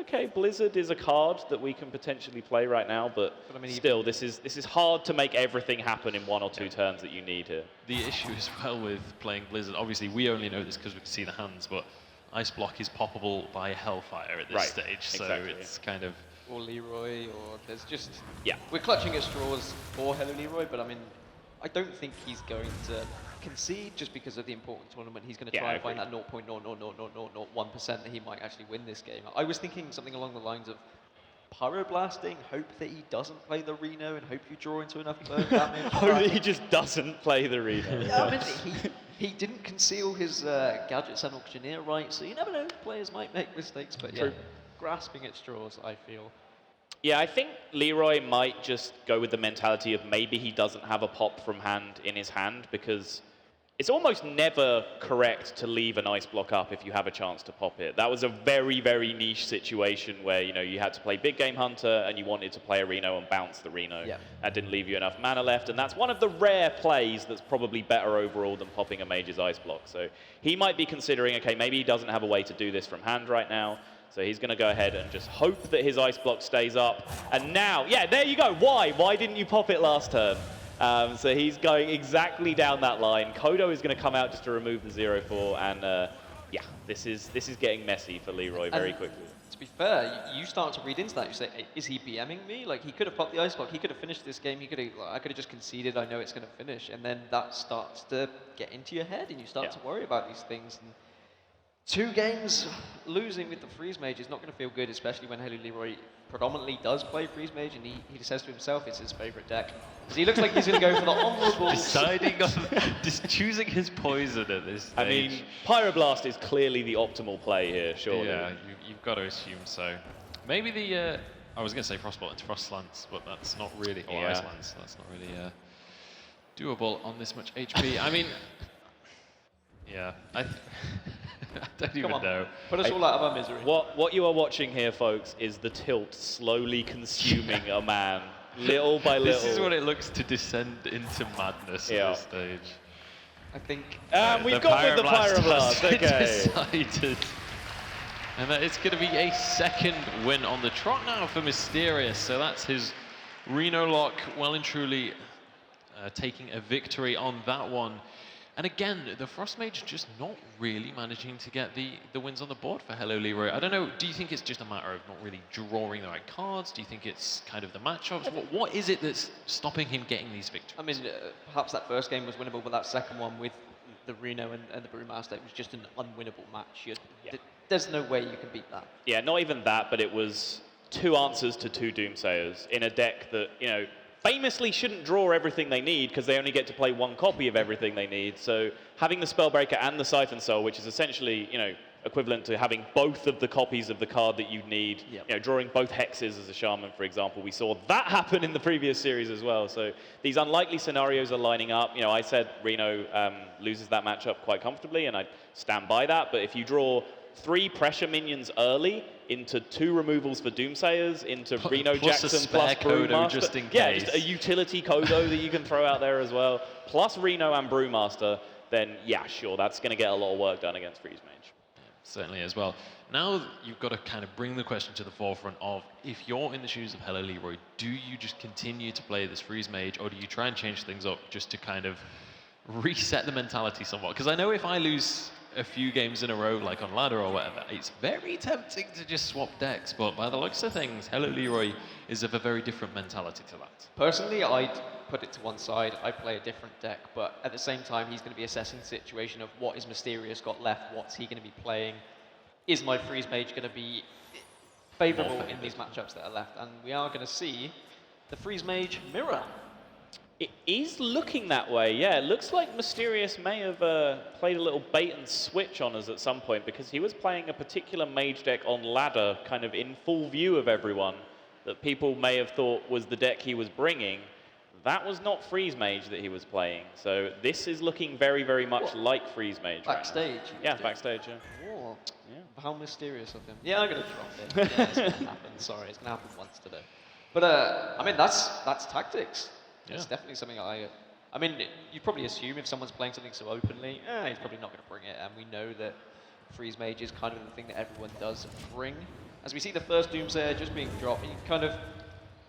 okay, Blizzard is a card that we can potentially play right now, but I mean, still, this is hard to make everything happen in 1 or 2 turns that you need here. The issue as well with playing Blizzard, obviously we only know this because we can see the hands, but Ice Block is poppable by Hellfire at this stage, so exactly, it's kind of... Or Leroy, or there's just... Yeah. We're clutching at straws for HelloLeeroy, but I mean, I don't think he's going to concede just because of the important tournament. He's going to try and find that 0.00001% that he might actually win this game. I was thinking something along the lines of pyroblasting, hope that he doesn't play the Reno, and hope you draw into enough burn damage. Hope that he just doesn't play the Reno. Yeah, I mean, he didn't conceal his gadgets and auctioneer right, so you never know. Players might make mistakes, but yeah, grasping at straws, I feel. Yeah, I think Leroy might just go with the mentality of maybe he doesn't have a pop from hand in his hand, because it's almost never correct to leave an ice block up if you have a chance to pop it. That was a very, very niche situation where, you know, you had to play Big Game Hunter and you wanted to play a Reno and bounce the Reno. Yeah. That didn't leave you enough mana left, and that's one of the rare plays that's probably better overall than popping a Mage's ice block. So he might be considering, okay, maybe he doesn't have a way to do this from hand right now, so he's going to go ahead and just hope that his ice block stays up. And now, yeah, there you go. Why? Why didn't you pop it last turn? So he's going exactly down that line. Kodo is going to come out just to remove the 0-4, and yeah, this is getting messy for Leroy very quickly. To be fair, you start to read into that. You say, hey, is he BMing me? Like, he could have popped the ice block. He could have finished this game. I could have just conceded. I know it's going to finish, and then that starts to get into your head, and you start to worry about these things. And 2 games losing with the Freeze Mage is not going to feel good, especially when HelloLeeroy predominantly does play Freeze Mage, and he says to himself it's his favorite deck. So he looks like he's going to go for the honorable... Deciding on just choosing his poison at this stage. I mean, Pyroblast is clearly the optimal play here, surely. Yeah, you've got to assume so. Maybe the... I was going to say Frostbolt into Frost Lance, but that's not really... Or Ice Lance, that's not really doable on this much HP. I mean... Yeah, I don't even know. Put us all out of our misery. What you are watching here, folks, is the tilt slowly consuming a man, little by little. This is what it looks to descend into madness at this stage. I think... we've gone with the Pyroblast, okay. Decided. And that it's going to be a second win on the trot now for Mysterious. So that's his Reno lock well and truly taking a victory on that one. And again, the Frost Mage just not really managing to get the wins on the board for HelloLeeroy. I don't know, do you think it's just a matter of not really drawing the right cards? Do you think it's kind of the matchups? What is it that's stopping him getting these victories? I mean, perhaps that first game was winnable, but that second one with the Reno and the Brewmaster, it was just an unwinnable match. There's no way you can beat that. Yeah, not even that, but it was 2 answers to 2 Doomsayers in a deck that, you know, famously shouldn't draw everything they need because they only get to play 1 copy of everything they need. So having the Spellbreaker and the Siphon Soul, which is essentially, you know, equivalent to having both of the copies of the card that you need, you know, drawing both hexes as a shaman, for example. We saw that happen in the previous series as well. So these unlikely scenarios are lining up. You know, I said Reno loses that matchup quite comfortably, and I stand by that. But if you draw 3 pressure minions early into 2 removals for Doomsayers, into Reno Jackson plus Brewmaster. Just in case. Yeah, just a utility Kodo that you can throw out there as well, plus Reno and Brewmaster, then yeah, sure, that's going to get a lot of work done against Freeze Mage. Yeah, certainly as well. Now you've got to kind of bring the question to the forefront of, if you're in the shoes of HelloLeeroy, do you just continue to play this Freeze Mage, or do you try and change things up just to kind of reset the mentality somewhat? Because I know if I lose a few games in a row, like on ladder or whatever, it's very tempting to just swap decks, but by the looks of things, HelloLeeroy is of a very different mentality to that. Personally, I'd put it to one side. I play a different deck, but at the same time, he's going to be assessing the situation of what is Mysterious got left, what's he going to be playing, is my Freeze Mage going to be favourable in these matchups that are left, and we are going to see The Freeze Mage Mirror. It is looking that way, yeah. It looks like Mysterious may have played a little bait and switch on us at some point, because he was playing a particular mage deck on ladder, kind of in full view of everyone, that people may have thought was the deck he was bringing. That was not Freeze Mage that he was playing. So this is looking very, very much like Freeze Mage. Backstage. Right, yeah, backstage, yeah. Oh, Yeah. how mysterious of him. Yeah, I'm going to drop it. Yeah, it's going to happen. Sorry, it's going to happen once today. But, I mean, that's tactics. It's definitely something I mean, you probably assume if someone's playing something so openly, he's probably not going to bring it. And we know that Freeze Mage is kind of the thing that everyone does bring. As we see the first Doomsayer just being dropped, you kind of,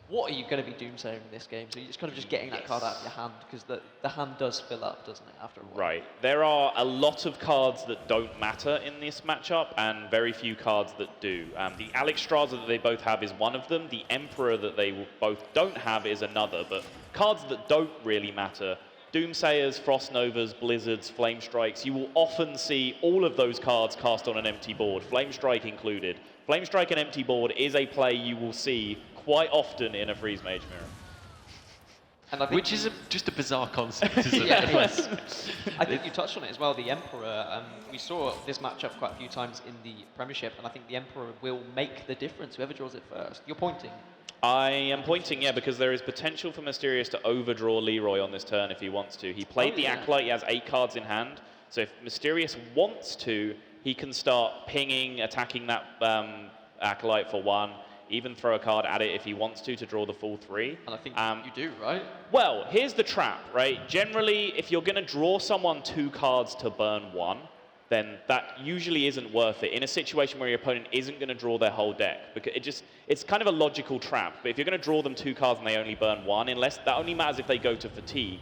what are you going to be Doomsaying in this game? So you're just kind of just getting that card out of your hand, because the hand does fill up, doesn't it, after a while? Right. There are a lot of cards that don't matter in this matchup, and very few cards that do. The Alexstrasza that they both have is one of them. The Emperor that they both don't have is another. But cards that don't really matter, Doomsayers, Frost Novas, Blizzards, Flame Strikes, you will often see all of those cards cast on an empty board, Flame Strike included. Flame Strike and empty board is a play you will see quite often in a Freeze Mage Mirror. And I think Which is just a bizarre concept, isn't yeah, it? it is. I think you touched on it as well, the Emperor. We saw this matchup quite a few times in the Premiership, and I think the Emperor will make the difference, whoever draws it first. You're pointing. I am pointing, yeah, because there is potential for Mysterious to overdraw Leeroy on this turn if he wants to. He played the Acolyte, he has 8 cards in hand, so if Mysterious wants to, he can start pinging, attacking that Acolyte for 1, even throw a card at it if he wants to draw the full 3. And I think you do, right? Well, here's the trap, right? Generally, if you're going to draw someone 2 cards to burn 1, then that usually isn't worth it in a situation where your opponent isn't going to draw their whole deck, because it's kind of a logical trap. But if you're going to draw them 2 cards and they only burn 1, unless that only matters if they go to fatigue.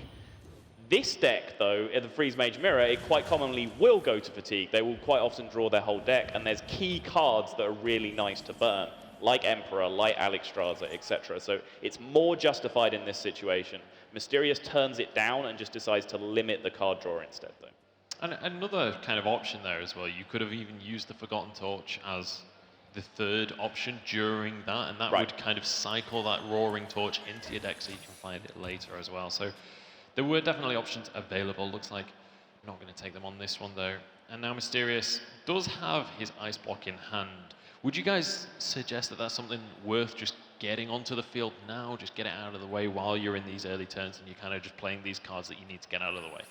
This deck, though, in the Freeze Mage Mirror, it quite commonly will go to fatigue. They will quite often draw their whole deck, and there's key cards that are really nice to burn, like Emperor, like Alexstrasza, etc. So it's more justified in this situation. Mysterious turns it down and just decides to limit the card draw instead, though. And another kind of option there as well, you could have even used the Forgotten Torch as the third option during that, and that would kind of cycle that Roaring Torch into your deck so you can find it later as well. So there were definitely options available. Looks like I'm not going to take them on this one though. And now Mysterious does have his Ice Block in hand. Would you guys suggest that that's something worth just getting onto the field now, just get it out of the way while you're in these early turns and you're kind of just playing these cards that you need to get out of the way?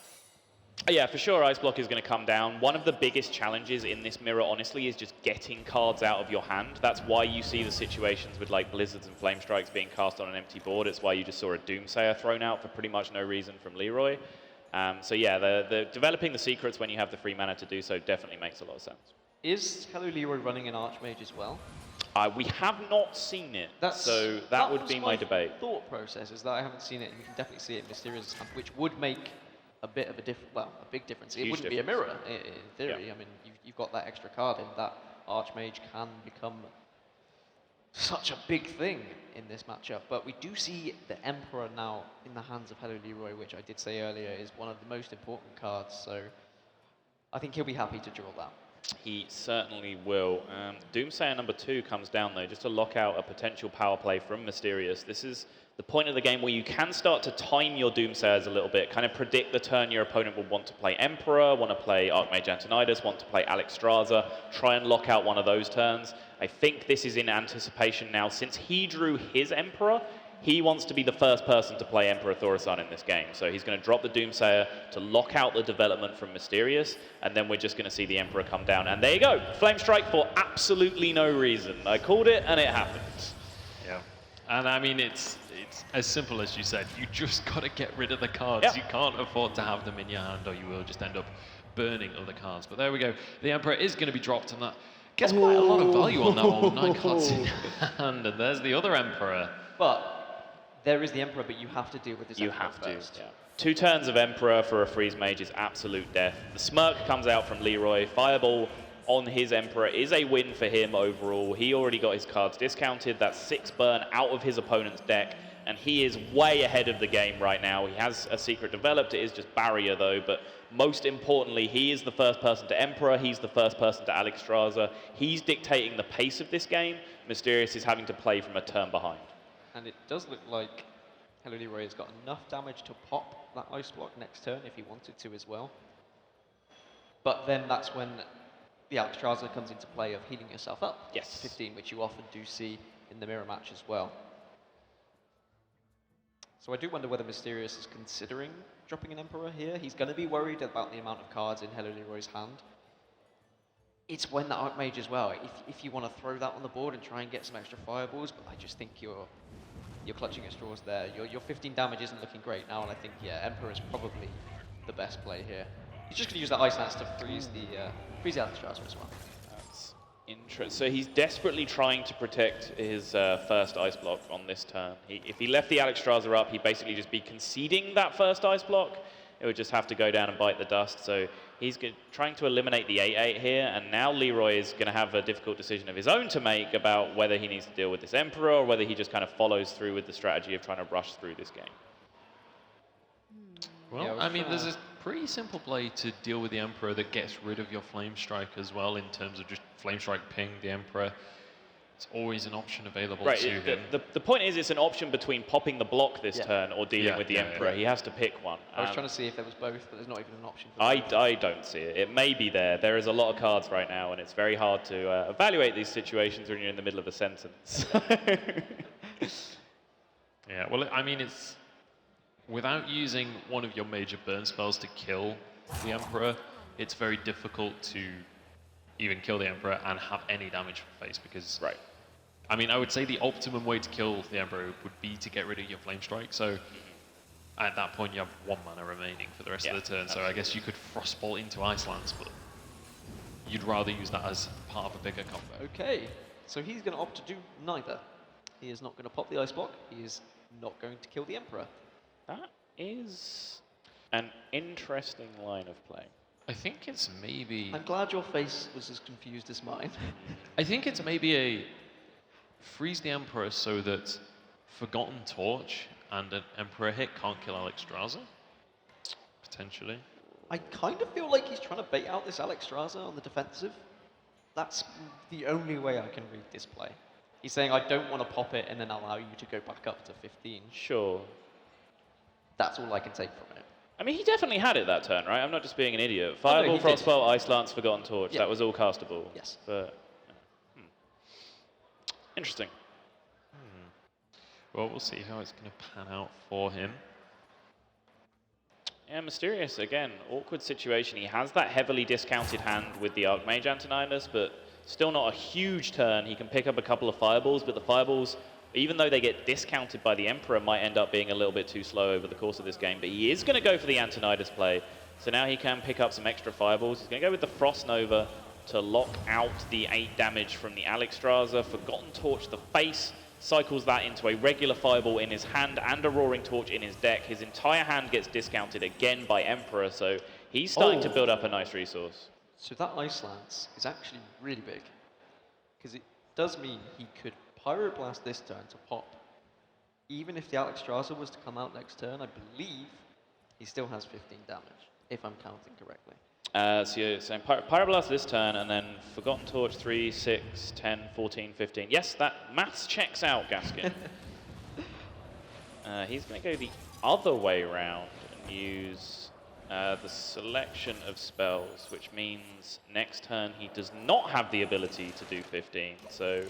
Yeah, for sure, Ice Block is going to come down. One of the biggest challenges in this mirror, honestly, is just getting cards out of your hand. That's why you see the situations with like Blizzards and Flame Strikes being cast on an empty board. It's why you just saw a Doomsayer thrown out for pretty much no reason from Leeroy. So yeah, the developing the secrets when you have the free mana to do so definitely makes a lot of sense. Is HelloLeeroy running an Archmage as well? We have not seen it, so that would be my debate. Thought process is that I haven't seen it, and you can definitely see it in Mysterious, which would make a bit of a big difference. It wouldn't be a mirror in theory. I mean, you've got that extra card in that Archmage can become such a big thing in this matchup. But we do see the Emperor now in the hands of HelloLeeroy, which I did say earlier is one of the most important cards. So I think he'll be happy to draw that. He certainly will. Doomsayer number 2 comes down though, just to lock out a potential power play from Mysterious. This is the point of the game where you can start to time your Doomsayers a little bit, kind of predict the turn your opponent will want to play Emperor, want to play Archmage Antonidas, want to play Alexstrasza, try and lock out one of those turns. I think this is in anticipation now. Since he drew his Emperor, he wants to be the first person to play Emperor Thaurissan in this game. So he's going to drop the Doomsayer to lock out the development from Mysterious, and then we're just going to see the Emperor come down. And there you go, Flame Strike for absolutely no reason. I called it, and it happened. Yeah, and I mean, it's as simple as you said. You just got to get rid of the cards. Yep. You can't afford to have them in your hand, or you will just end up burning other cards. But there we go. The Emperor is going to be dropped, and that gets quite a lot of value on that one. 9 cards in hand, and there's the other Emperor. But there is the Emperor, but you have to deal with this. You Emperor have to. first. Yeah. 2 turns of Emperor for a Freeze Mage is absolute death. The Smirk comes out from Leeroy. Fireball on his Emperor is a win for him overall. He already got his cards discounted. That's 6 burn out of his opponent's deck, and he is way ahead of the game right now. He has a secret developed. It is just Barrier though, but most importantly, he is the first person to Emperor. He's the first person to Alexstrasza. He's dictating the pace of this game. Mysterious is having to play from a turn behind. And it does look like HelloLeeroy has got enough damage to pop that ice block next turn if he wanted to as well. But then that's when the Alexstrasza comes into play of healing yourself up. Yes. 15, which you often do see in the mirror match as well. So I do wonder whether Mysterious is considering dropping an Emperor here. He's going to be worried about the amount of cards in HelloLeeroy's hand. It's when the Archmage as well. If you want to throw that on the board and try and get some extra fireballs, but I just think you're clutching at straws there. Your 15 damage isn't looking great now, and I think, yeah, Emperor is probably the best play here. He's just going to use that Ice Lance to freeze the Alexstrasza as well. That's interesting. So he's desperately trying to protect his first ice block on this turn. If he left the Alexstrasza up, he'd basically just be conceding that first ice block. It would just have to go down and bite the dust. So he's trying to eliminate the 8-8 here, and now Leeroy is going to have a difficult decision of his own to make about whether he needs to deal with this Emperor or whether he just kind of follows through with the strategy of trying to rush through this game. Well, Yeah, I mean, there's a pretty simple play to deal with the Emperor that gets rid of your Flame Strike as well, in terms of just Flame Strike ping the Emperor. It's always an option available to him. The point is, it's an option between popping the block this turn or dealing with the Emperor. He has to pick one. I was trying to see if there was both, but there's not even an option for I don't see it. It may be there. There is a lot of cards right now, and it's very hard to evaluate these situations when you're in the middle of a sentence. Yeah, well, I mean, it's without using one of your major burn spells to kill the Emperor, it's very difficult to even kill the Emperor and have any damage from face, because I mean, I would say the optimum way to kill the Emperor would be to get rid of your Flame Strike. So at that point, you have 1 mana remaining for the rest of the turn. So I guess you could Frostbolt into Ice Lance, but you'd rather use that as part of a bigger combo. Okay, so he's going to opt to do neither. He is not going to pop the ice block. He is not going to kill the Emperor. That is an interesting line of play. I think it's maybe... I'm glad your face was as confused as mine. I think it's maybe a freeze the Emperor so that Forgotten Torch and an Emperor hit can't kill Alexstrasza, potentially. I kind of feel like he's trying to bait out this Alexstrasza on the defensive. That's the only way I can read this play. He's saying, I don't want to pop it and then allow you to go back up to 15. Sure. That's all I can take from it. I mean, he definitely had it that turn, right? I'm not just being an idiot. Fireball, Frostbolt, Ice Lance, Forgotten Torch. That was all castable. Yes. But, interesting. Well, we'll see how it's going to pan out for him. Yeah, Mysterious, again, awkward situation. He has that heavily discounted hand with the Archmage Antoninus, but still not a huge turn. He can pick up a couple of fireballs, but the fireballs, even though they get discounted by the Emperor, might end up being a little bit too slow over the course of this game. But he is going to go for the Antoninus play, so now he can pick up some extra fireballs. He's going to go with the Frost Nova to lock out the 8 damage from the Alexstrasza. Forgotten Torch the face, cycles that into a regular fireball in his hand and a Roaring Torch in his deck. His entire hand gets discounted again by Emperor, so he's starting to build up a nice resource. So that Ice Lance is actually really big, because it does mean he could Pyroblast this turn to pop. Even if the Alexstrasza was to come out next turn, I believe he still has 15 damage, if I'm counting correctly. So you're saying Pyroblast this turn, and then Forgotten Torch 3, 6, 10, 14, 15. Yes, that maths checks out, Gaskin. He's going to go the other way around and use the selection of spells, which means next turn he does not have the ability to do 15. So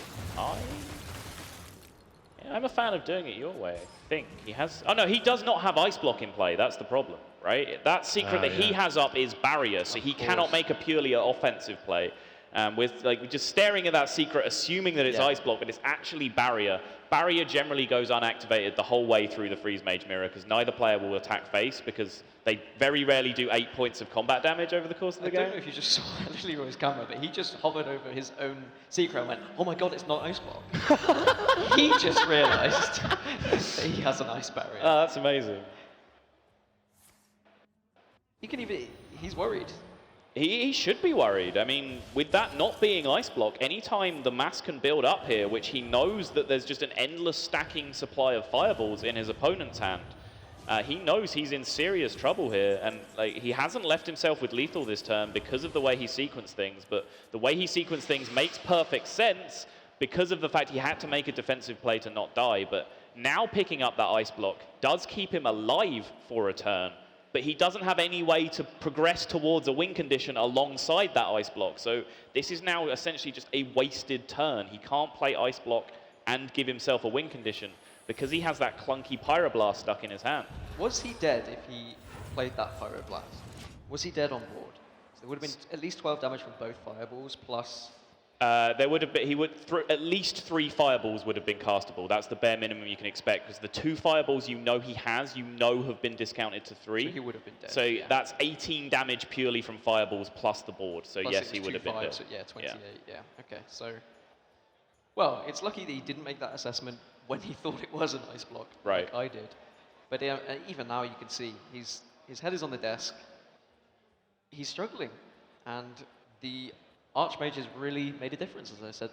I'm a fan of doing it your way, I think. He has... Oh, no, he does not have Ice Block in play. That's the problem, right? That secret that he has up is Barrier, so he cannot make a purely offensive play. With just staring at that secret, assuming that it's Ice Block, but it's actually Barrier. Barrier generally goes unactivated the whole way through the Freeze Mage Mirror, because neither player will attack face, because they very rarely do 8 points of combat damage over the course of the game. I don't know if you just saw HelloLeeroy's camera, but he just hovered over his own secret and went, oh my god, it's not Ice Block. He just realised that he has an Ice Barrier. Oh, that's amazing. He's worried. He should be worried. I mean, with that not being Ice Block, anytime the mass can build up here, which he knows that there's just an endless stacking supply of fireballs in his opponent's hand, he knows he's in serious trouble here, and he hasn't left himself with lethal this turn because of the way he sequenced things, but the way he sequenced things makes perfect sense because of the fact he had to make a defensive play to not die, but Now picking up that ice block does keep him alive for a turn, but he doesn't have any way to progress towards a win condition alongside that ice block. So this is now essentially just a wasted turn. He can't play ice block and give himself a win condition because he has that clunky Pyroblast stuck in his hand. Was he dead if he played that Pyroblast? Was he dead on board? So there would have been at least 12 damage from both fireballs, plus... There would have been, at least 3 fireballs would have been castable. That's the bare minimum you can expect, because the 2 fireballs you know he has, have been discounted to 3. So he would have been dead. So that's 18 damage purely from fireballs plus the board. So plus yes, he would have been dead. So yeah, 28, yeah. Okay, so... Well, it's lucky that he didn't make that assessment when he thought it was an ice block, right? Like I did. But even now you can see, his head is on the desk. He's struggling. And the Archmage has really made a difference, as I said.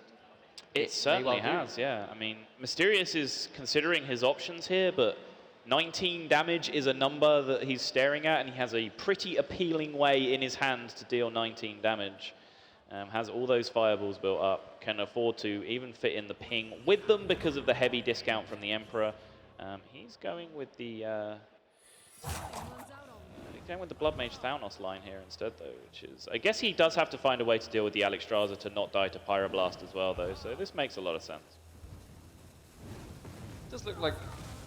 It certainly has, yeah. I mean, Mysterious is considering his options here, but 19 damage is a number that he's staring at, and he has a pretty appealing way in his hand to deal 19 damage. Has all those fireballs built up, can afford to even fit in the ping with them because of the heavy discount from the Emperor. He's going with the Blood Mage Thalnos line here instead, though, which is... I guess he does have to find a way to deal with the Alexstrasza to not die to Pyroblast as well, though, so this makes a lot of sense. It does look like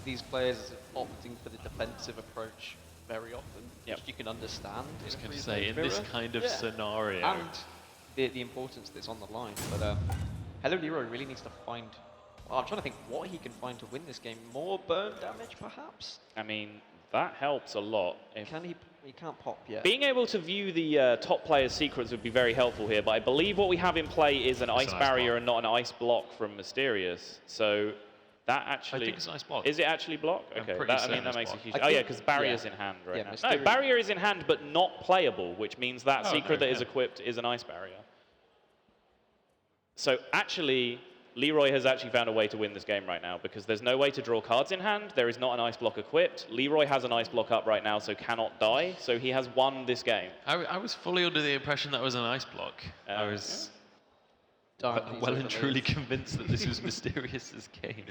these players are opting for the defensive approach very often, which you can understand. I was going to say, in this kind of scenario. And the importance that's on the line, but HelloLeeroy really needs to find... Well, I'm trying to think what he can find to win this game. More burn damage, perhaps? I mean, that helps a lot. He can't pop yet. Being able to view the top player's secrets would be very helpful here, but I believe what we have in play is an ice barrier and not an ice block from Mysterious. So that actually... I think it's an ice block. Is it actually block? Okay, I mean, that makes a huge... Oh yeah, because barrier's in hand right now. No, barrier is in hand, but not playable, which means that secret that is equipped is an ice barrier. So actually, Leeroy has actually found a way to win this game right now because there's no way to draw cards in hand. There is not an ice block equipped. Leeroy has an ice block up right now, so cannot die. So he has won this game. I was fully under the impression that was an ice block. I was well and truly convinced that this was Mysterious's game.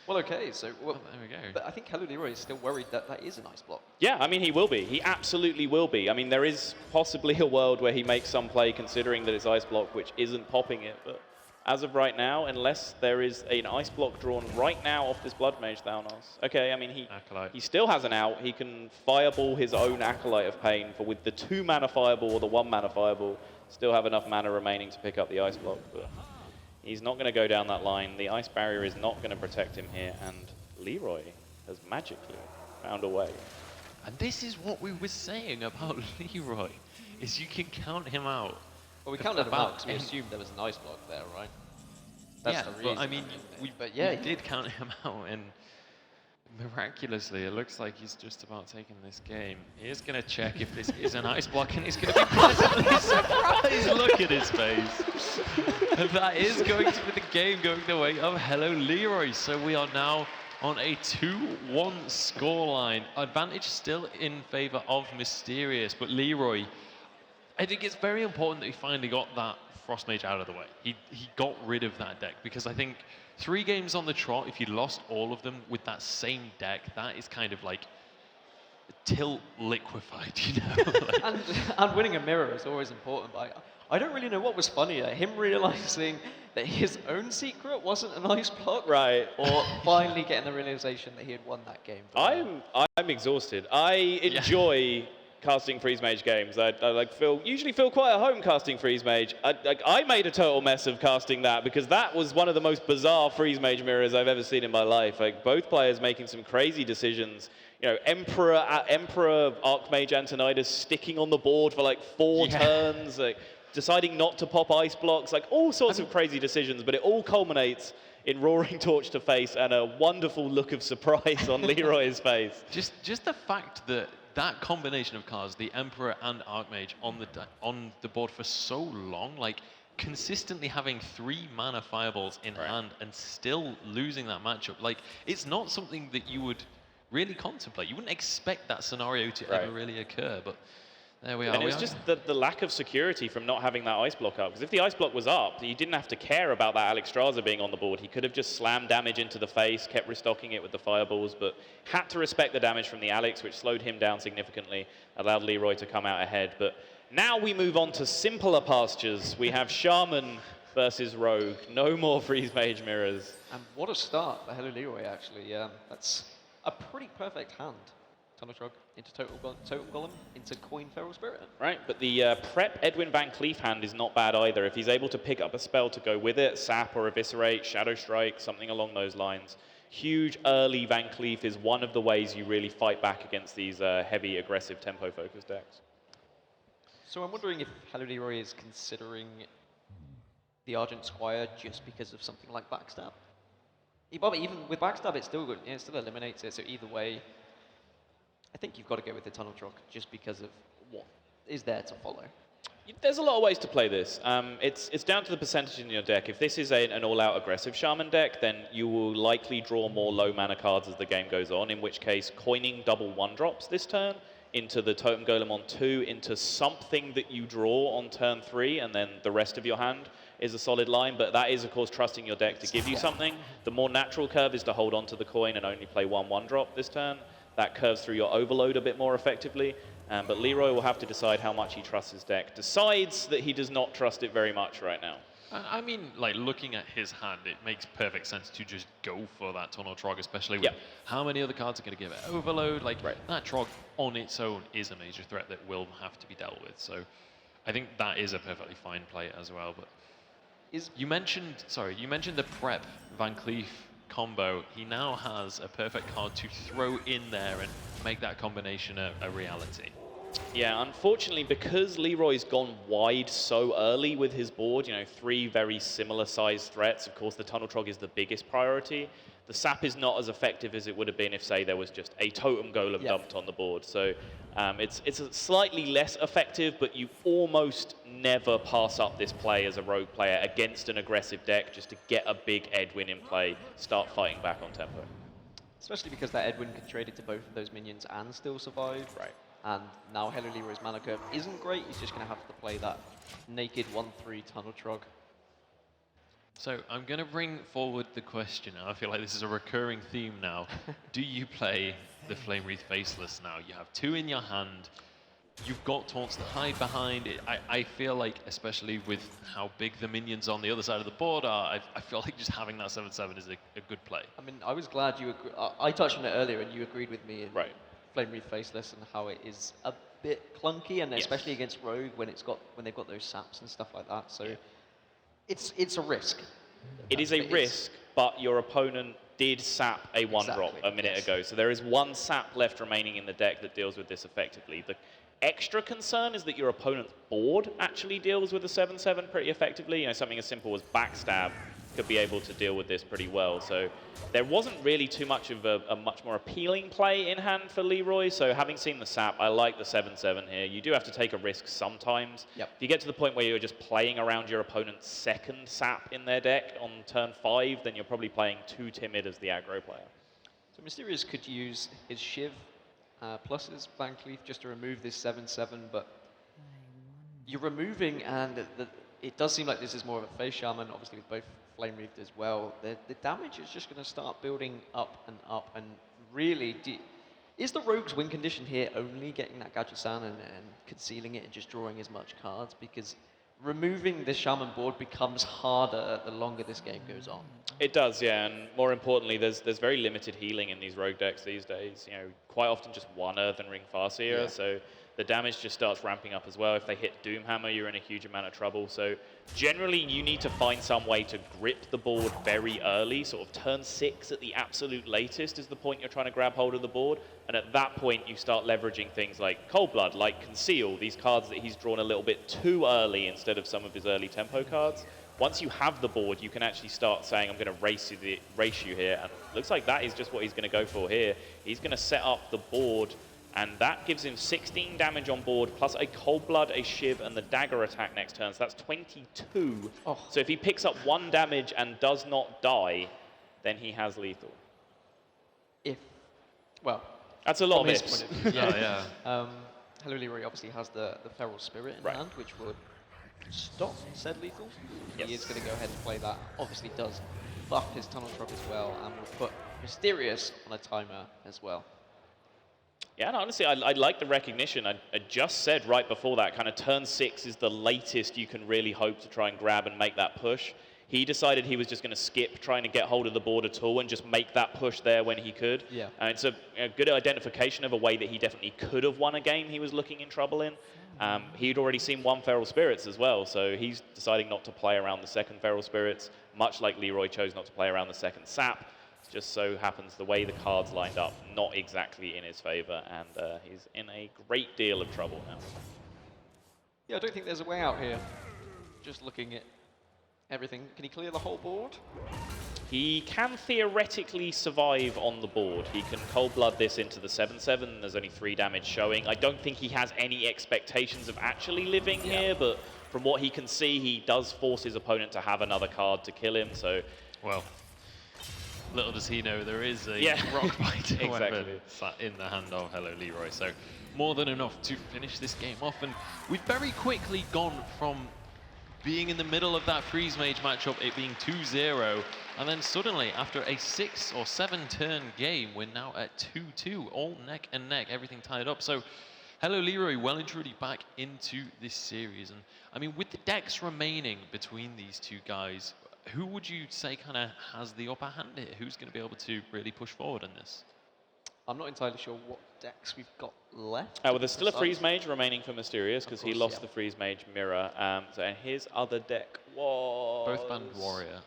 Well, okay, so... Well, there we go. But I think HelloLeeroy is still worried that that is an ice block. Yeah, I mean, he will be. He absolutely will be. I mean, there is possibly a world where he makes some play considering that it's ice block, which isn't popping it, but... As of right now, unless there is an ice block drawn right now off this Blood Mage Thalnos. Okay, I mean, he still has an out. He can fireball his own Acolyte of Pain for with the 2 mana fireball or the 1 mana fireball, still have enough mana remaining to pick up the ice block. But he's not going to go down that line. The ice barrier is not going to protect him here, and Leeroy has magically found a way. And this is what we were saying about Leeroy, is you can count him out. Well, we counted him out because we assumed there was an ice block there, right? That's the reason. But I mean, we did count him out, and miraculously, it looks like he's just about taking this game. He's going to check if this is an ice block, and he's going to be pleasantly surprised. Look at his face. And that is going to be the game going the way of HelloLeeroy. So we are now on a 2-1 scoreline. Advantage still in favor of Mysterious, but Leeroy... I think it's very important that he finally got that Frost Mage out of the way. He got rid of that deck, because I think 3 games on the trot, if you lost all of them with that same deck, that is kind of like tilt liquefied, you know? Like, and winning a mirror is always important, but I don't really know what was funnier, him realizing that his own secret wasn't an ice block, right? Or finally getting the realization that he had won that game. I'm exhausted. I enjoy casting Freeze Mage games. I usually feel quite at home casting Freeze Mage. I made a total mess of casting that because that was one of the most bizarre Freeze Mage mirrors I've ever seen in my life. Like, both players making some crazy decisions. You know, Emperor Archmage Antonidas sticking on the board for like 4 turns, like, deciding not to pop ice blocks, like all sorts of crazy decisions, but it all culminates in Roaring Torch to face and a wonderful look of surprise on Leeroy's face. Just the fact that that combination of cards, the Emperor and Archmage on the board for so long, like consistently having 3 mana fireballs in hand and still losing that matchup, like it's not something that you would really contemplate. You wouldn't expect that scenario to ever really occur, but There we are. And it was just the lack of security from not having that ice block up. Because if the ice block was up, you didn't have to care about that Alex Straza being on the board. He could have just slammed damage into the face, kept restocking it with the fireballs, but had to respect the damage from the Alex, which slowed him down significantly, allowed Leeroy to come out ahead. But now we move on to simpler pastures. We have Shaman versus Rogue. No more Freeze Mage Mirrors. And what a start for HelloLeeroy, actually. That's a pretty perfect hand. Tunnel Shrug into Total Golem, into Coin Feral Spirit. Right, but the prep Edwin Van Cleef hand is not bad either. If he's able to pick up a spell to go with it, Sap or Eviscerate, Shadow Strike, something along those lines. Huge early Van Cleef is one of the ways you really fight back against these heavy, aggressive, tempo-focused decks. So I'm wondering if HelloLeeroy is considering the Argent Squire just because of something like Backstab. But even with Backstab, it still eliminates it, so either way, I think you've got to go with the Tunnel Truck just because of what is there to follow. There's a lot of ways to play this. It's down to the percentage in your deck. If this is an all-out aggressive Shaman deck, then you will likely draw more low mana cards as the game goes on, in which case coining double 1-drops this turn into the Totem Golem on 2, into something that you draw on turn 3, and then the rest of your hand is a solid line, but that is, of course, trusting your deck to give you something. The more natural curve is to hold on to the coin and only play 1-1-drop this turn. That curves through your overload a bit more effectively, but Leeroy will have to decide how much he trusts his deck. Decides that he does not trust it very much right now. I mean, like, looking at his hand, it makes perfect sense to just go for that Tunnel Trog, especially with how many other cards are going to give it overload. Like, that Trog on its own is a major threat that will have to be dealt with. So I think that is a perfectly fine play as well. But you mentioned the prep Van Cleef combo. He now has a perfect card to throw in there and make that combination a reality. Yeah, unfortunately, because Leeroy's gone wide so early with his board, 3 very similar sized threats. Of course, the Tunnel Trog is the biggest priority. The Sap is not as effective as it would have been if, say, there was just a Totem Golem dumped on the board. So it's a slightly less effective, but you almost never pass up this play as a Rogue player against an aggressive deck just to get a big Edwin in play, start fighting back on tempo. Especially because that Edwin can trade it to both of those minions and still survive. Right. And now HelloLeeroy's mana curve isn't great. He's just going to have to play that naked 1/3 Tunnel Trog. So I'm going to bring forward the question now. I feel like this is a recurring theme now. Do you play the Flame Wreath Faceless now? You have 2 in your hand. You've got taunts to hide behind. I feel like, especially with how big the minions on the other side of the board are, I feel like just having that 7/7 is a good play. I mean, I was glad you agreed. I touched on it earlier and you agreed with me. Right. Flame Wreath Faceless and how it is a bit clunky, and especially against Rogue when they've got those saps and stuff like that. So it's a risk. It is a risk, but your opponent did sap a 1-drop a minute ago. So there is 1 sap left remaining in the deck that deals with this effectively. The extra concern is that your opponent's board actually deals with the 7/7 pretty effectively. Something as simple as Backstab could be able to deal with this pretty well. So there wasn't really too much of a much more appealing play in hand for Leeroy. So having seen the sap, I like the 7/7 here. You do have to take a risk sometimes. If you get to the point where you're just playing around your opponent's second sap in their deck on turn 5, then you're probably playing too timid as the aggro player. So Mysterious could use his Shiv plus his Van Cleef just to remove this 7/7, but you're removing, and it does seem like this is more of a face Shaman, obviously with both Flame Wreathed as well. The damage is just going to start building up, and really, is the Rogue's win condition here only getting that Gadget-san and concealing it and just drawing as much cards? Because removing this Shaman board becomes harder the longer this game goes on. It does, yeah, and more importantly, there's very limited healing in these Rogue decks these days. Quite often just 1 Earthen Ring Farseer, so the damage just starts ramping up as well. If they hit Doomhammer, you're in a huge amount of trouble. So generally, you need to find some way to grip the board very early. Sort of turn 6 at the absolute latest is the point you're trying to grab hold of the board. And at that point, you start leveraging things like Cold Blood, like Conceal, these cards that he's drawn a little bit too early instead of some of his early tempo cards. Once you have the board, you can actually start saying, I'm going to race you here. And it looks like that is just what he's going to go for here. He's going to set up the board, and that gives him 16 damage on board, plus a Cold Blood, a Shiv, and the Dagger attack next turn. So that's 22. So if he picks up 1 damage and does not die, then he has lethal. Well, that's a lot of ifs. HelloLeeroy obviously has the Feral Spirit in Right. hand, which would stop said lethal. Yes. He is going to go ahead and play that. Obviously does buff his Tunnel Truck as well, and will put Mysterious on a timer as well. Yeah, and honestly, I like the recognition. I just said right before that, kind of turn 6 is the latest you can really hope to try and grab and make that push. He decided he was just going to skip trying to get hold of the board at all and just make that push there when he could. Yeah. And it's a good identification of a way that he definitely could have won a game he was looking in trouble in. He'd already seen one Feral Spirits as well, so he's deciding not to play around the second Feral Spirits, much like Leeroy chose not to play around the second Sap. It just so happens the way the cards lined up, not exactly in his favor, and he's in a great deal of trouble now. Yeah, I don't think there's a way out here. Just looking at everything. Can he clear the whole board? He can theoretically survive on the board. He can Cold Blood this into the 7/7. There's only 3 damage showing. I don't think he has any expectations of actually living here, but from what he can see, he does force his opponent to have another card to kill him. So, Well, little does he know there is a Yeah. rock biter Exactly. weapon sat in the hand of HelloLeeroy. So more than enough to finish this game off. And we've very quickly gone from being in the middle of that Freeze Mage matchup, it being 2-0, and then suddenly, after a 6 or 7 turn game, we're now at 2-2, all neck and neck, everything tied up. So HelloLeeroy well and truly back into this series. And I mean, with the decks remaining between these two guys, who would you say kind of has the upper hand here? Who's going to be able to really push forward in this? I'm not entirely sure what decks we've got left. well, there's still a besides- Freeze Mage remaining for Mysterious because he course, lost yeah. the Freeze Mage mirror. And his other deck was... Both banned Warrior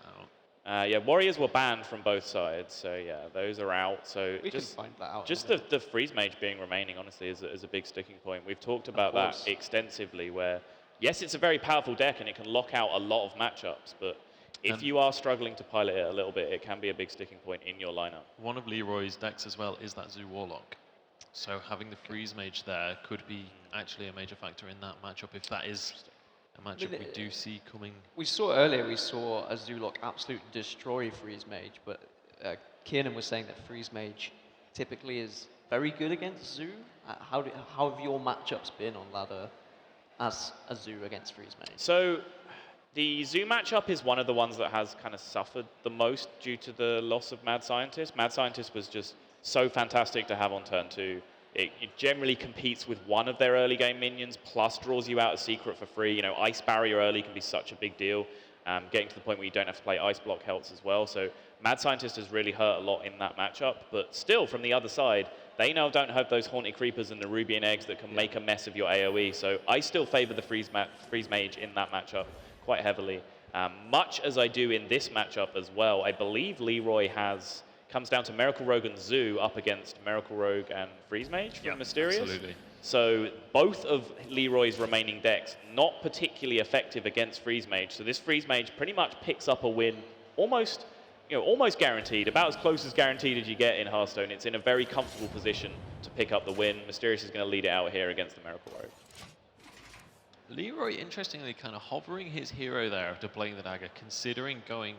out. yeah, Warriors were banned from both sides, so yeah, those are out. So We just can find that out. Just anyway. the Freeze Mage being remaining, honestly, is a big sticking point. We've talked about that course. extensively, where, yes, it's a very powerful deck and it can lock out a lot of matchups, but if And- you are struggling to pilot it a little bit, it can be a big sticking point in your lineup. One of Leeroy's decks as well is that Zoo Warlock. So having the Freeze Mage there could be actually a major factor in that matchup if that is a matchup we do see coming. We saw earlier, we saw a Zoolock absolute destroy Freeze Mage, but Kiernan was saying that Freeze Mage typically is very good against Zoo. How have your matchups been on ladder as a Zoo against Freeze Mage? So the Zoo matchup is one of the ones that has kind of suffered the most due to the loss of Mad Scientist. Mad Scientist was just so fantastic to have on turn 2. It generally competes with one of their early game minions, plus draws you out a secret for free. You know, Ice Barrier early can be such a big deal. Getting to the point where you don't have to play Ice Block helps as well. So Mad Scientist has really hurt a lot in that matchup. But still, from the other side, they now don't have those Haunted Creepers and the Rubian Eggs that can make a mess of your AoE. So I still favor the Freeze Mage in that matchup quite heavily. Much as I do in this matchup as well, I believe Leeroy comes down to Miracle Rogue and Zoo up against Miracle Rogue and Freeze Mage from Mysterious. Absolutely. So both of Leeroy's remaining decks not particularly effective against Freeze Mage. So this Freeze Mage pretty much picks up a win almost guaranteed, about as close as guaranteed as you get in Hearthstone. It's in a very comfortable position to pick up the win. Mysterious is going to lead it out here against the Miracle Rogue. Leeroy, interestingly, kind of hovering his hero there after playing the dagger, considering going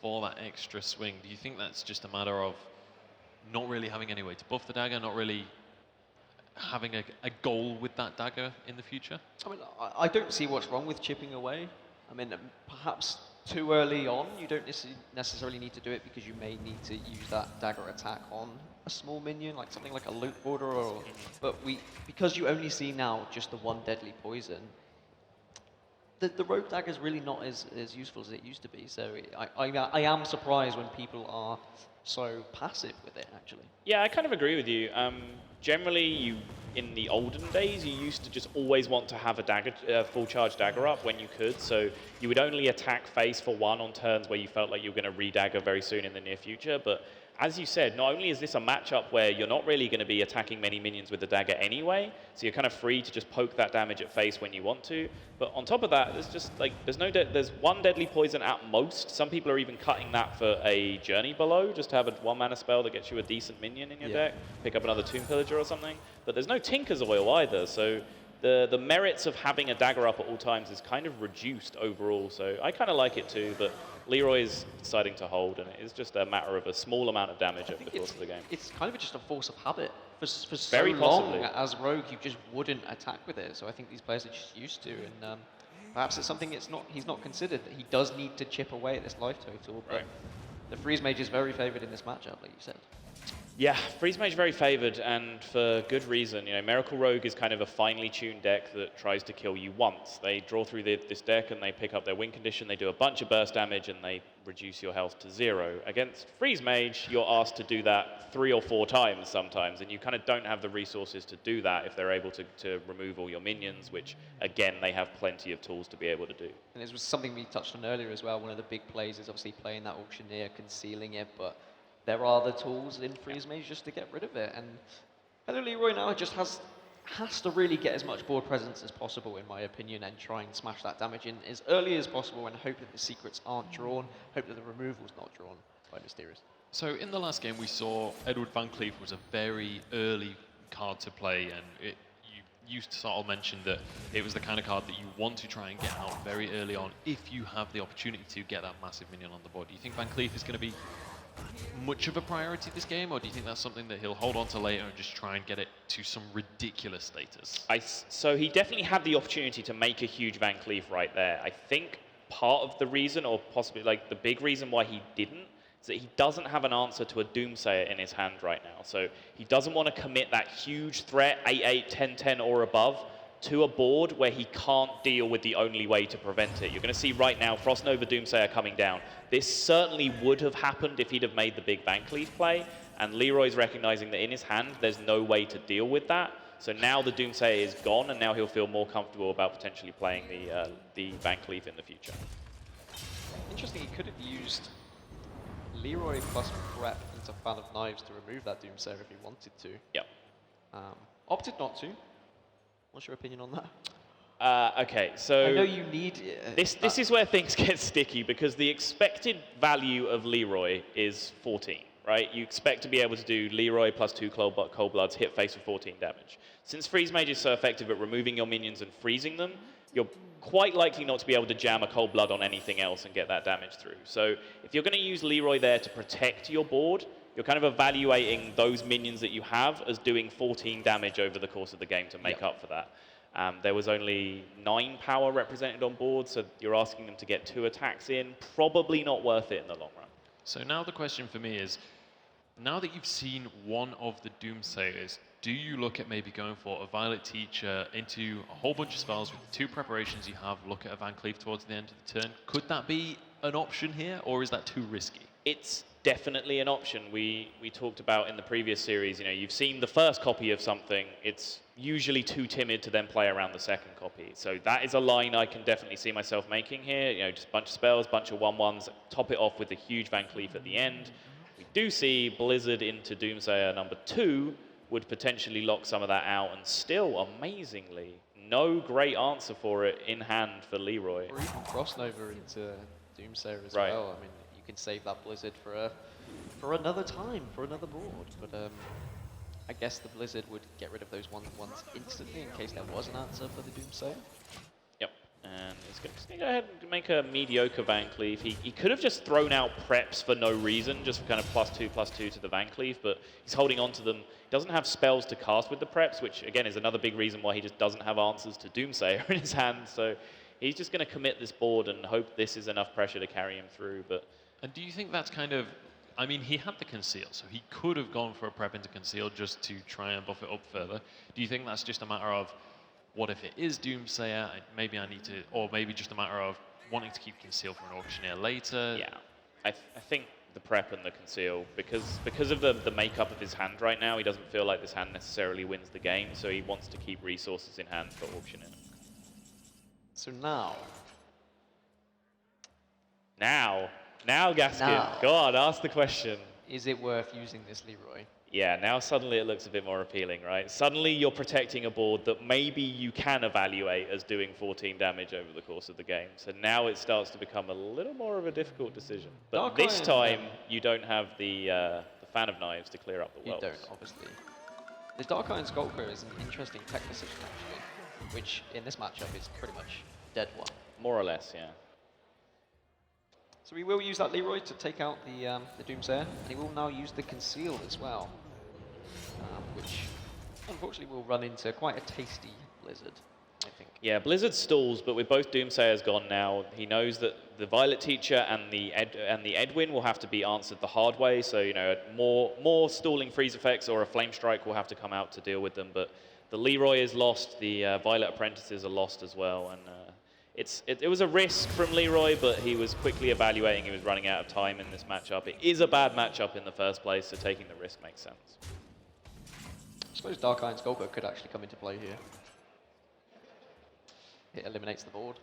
for that extra swing. Do you think that's just a matter of not really having any way to buff the dagger, not really having a goal with that dagger in the future? I mean, I don't see what's wrong with chipping away. I mean, perhaps too early on, you don't necessarily need to do it because you may need to use that dagger attack on a small minion, like something like a loot border, but because you only see now just the one deadly poison, the rogue dagger is really not as useful as it used to be. So I am surprised when people are so passive with it, actually. Yeah, I kind of agree with you. Generally, in the olden days, you used to just always want to have a dagger, full charge dagger up when you could. So you would only attack face for 1 on turns where you felt like you were going to re-dagger very soon in the near future. But as you said, not only is this a matchup where you're not really going to be attacking many minions with the dagger anyway, so you're kind of free to just poke that damage at face when you want to. But on top of that, there's just like there's 1 deadly poison at most. Some people are even cutting that for a Journey Below, just to have a 1 mana spell that gets you a decent minion in your deck. Pick up another Tomb Pillager or something. But there's no Tinker's Oil either, so the merits of having a dagger up at all times is kind of reduced overall. So I kind of like it too, but Leeroy is deciding to hold, and it is just a matter of a small amount of damage over the course of the game. It's kind of just a force of habit for so Very long possibly. as Rogue, you just wouldn't attack with it. So I think these players are just used to, and perhaps it's something he's not considered, that he does need to chip away at this life total. But Right. the Freeze Mage is very favoured in this matchup, like you said. Yeah, Freeze Mage very favoured, and for good reason. You know, Miracle Rogue is kind of a finely tuned deck that tries to kill you once. They draw through this deck and they pick up their win condition, they do a bunch of burst damage, and they reduce your health to 0. Against Freeze Mage, you're asked to do that 3 or 4 times sometimes, and you kind of don't have the resources to do that if they're able to remove all your minions, which, again, they have plenty of tools to be able to do. And this was something we touched on earlier as well. One of the big plays is obviously playing that Auctioneer, concealing it, but there are the tools in Freeze Mage just to get rid of it. And HelloLeeroy now just has to really get as much board presence as possible, in my opinion, and try and smash that damage in as early as possible and hope that the secrets aren't drawn, hope that the removal's not drawn by Mysterious. So in the last game, we saw Edward Van Cleef was a very early card to play, and you used to sort of mention that it was the kind of card that you want to try and get out very early on if you have the opportunity to get that massive minion on the board. Do you think Van Cleef is going to be much of a priority this game, or do you think that's something that he'll hold on to later and just try and get it to some ridiculous status? So he definitely had the opportunity to make a huge Van Cleef right there. I think part of the reason, or possibly like the big reason why he didn't, is that he doesn't have an answer to a Doomsayer in his hand right now. So he doesn't want to commit that huge threat, 8-8, 10-10 or above, to a board where he can't deal with the only way to prevent it. You're going to see right now Frost Nova Doomsayer coming down. This certainly would have happened if he'd have made the big Van Cleef play, and Leroy's recognizing that in his hand there's no way to deal with that. So now the Doomsayer is gone, and now he'll feel more comfortable about potentially playing the Van Cleef in the future. Interesting, he could have used Leroy plus Prep into Fan of Knives to remove that Doomsayer if he wanted to. Yep. Opted not to. What's your opinion on that? Okay, so I know you need this is where things get sticky, because the expected value of Leroy is 14, right? You expect to be able to do Leroy plus 2 Cold Bloods, hit face for 14 damage. Since Freeze Mage is so effective at removing your minions and freezing them, you're quite likely not to be able to jam a Cold Blood on anything else and get that damage through. So if you're going to use Leroy there to protect your board, you're kind of evaluating those minions that you have as doing 14 damage over the course of the game to make up for that. There was only 9 power represented on board, so you're asking them to get 2 attacks in. Probably not worth it in the long run. So now the question for me is, now that you've seen one of the Doomsayers, do you look at maybe going for a Violet Teacher into a whole bunch of spells with the 2 preparations you have, look at a Van Cleef towards the end of the turn? Could that be an option here, or is that too risky? It's definitely an option. We talked about in the previous series, you know, you've seen the first copy of something, it's usually too timid to then play around the second copy. So that is a line I can definitely see myself making here, you know, just a bunch of spells, bunch of 1/1s, top it off with a huge Van Cleef at the end. We do see Blizzard into Doomsayer number 2 would potentially lock some of that out, and still, amazingly, no great answer for it in hand for Leroy. Or even Frost Nova into Doomsayer as Right. well. I mean, you can save that Blizzard for another time, for another board. But I guess the Blizzard would get rid of those 1/1s instantly in case there was an answer for the Doomsayer. Yep, and he's going to go ahead and make a mediocre Van Cleef. He could have just thrown out preps for no reason, just for kind of +2/+2 to the Van Cleef, but he's holding on to them. He doesn't have spells to cast with the preps, which again is another big reason why he just doesn't have answers to Doomsayer in his hand. So he's just going to commit this board and hope this is enough pressure to carry him through. But And do you think that's kind of, I mean, he had the Conceal, so he could have gone for a prep into Conceal just to try and buff it up further. Do you think that's just a matter of, what if it is Doomsayer, maybe I need to, or maybe just a matter of wanting to keep Conceal for an Auctioneer later? yeah, I think the prep and the Conceal, because of the makeup of his hand right now, he doesn't feel like this hand necessarily wins the game, so he wants to keep resources in hand for Auctioneer. So now, Now, Gaskin, Now. go on, ask the question. is it worth using this Leroy? Yeah, now suddenly it looks a bit more appealing, right? Suddenly you're protecting a board that maybe you can evaluate as doing 14 damage over the course of the game. So now it starts to become a little more of a difficult decision. But Dark this Iron, time, you don't have the Fan of Knives to clear up the You wells. don't, obviously. The Dark Iron Skulker is an interesting tech decision, actually, which in this matchup is pretty much dead one. More or less, yeah. So we will use that Leroy to take out the Doomsayer, and he will now use the Conceal as well, which unfortunately we'll run into quite a tasty Blizzard, I think. Yeah, Blizzard stalls, but with both Doomsayers gone now, he knows that the Violet Teacher and the Edwin will have to be answered the hard way. So, you know, more stalling freeze effects or a Flame Strike will have to come out to deal with them. But the Leeroy is lost, the Violet Apprentices are lost as well. And it was a risk from Leeroy, but he was quickly evaluating he was running out of time in this matchup. It is a bad matchup in the first place, so taking the risk makes sense. I suppose Dark Iron's Golgo could actually come into play here. It eliminates the board.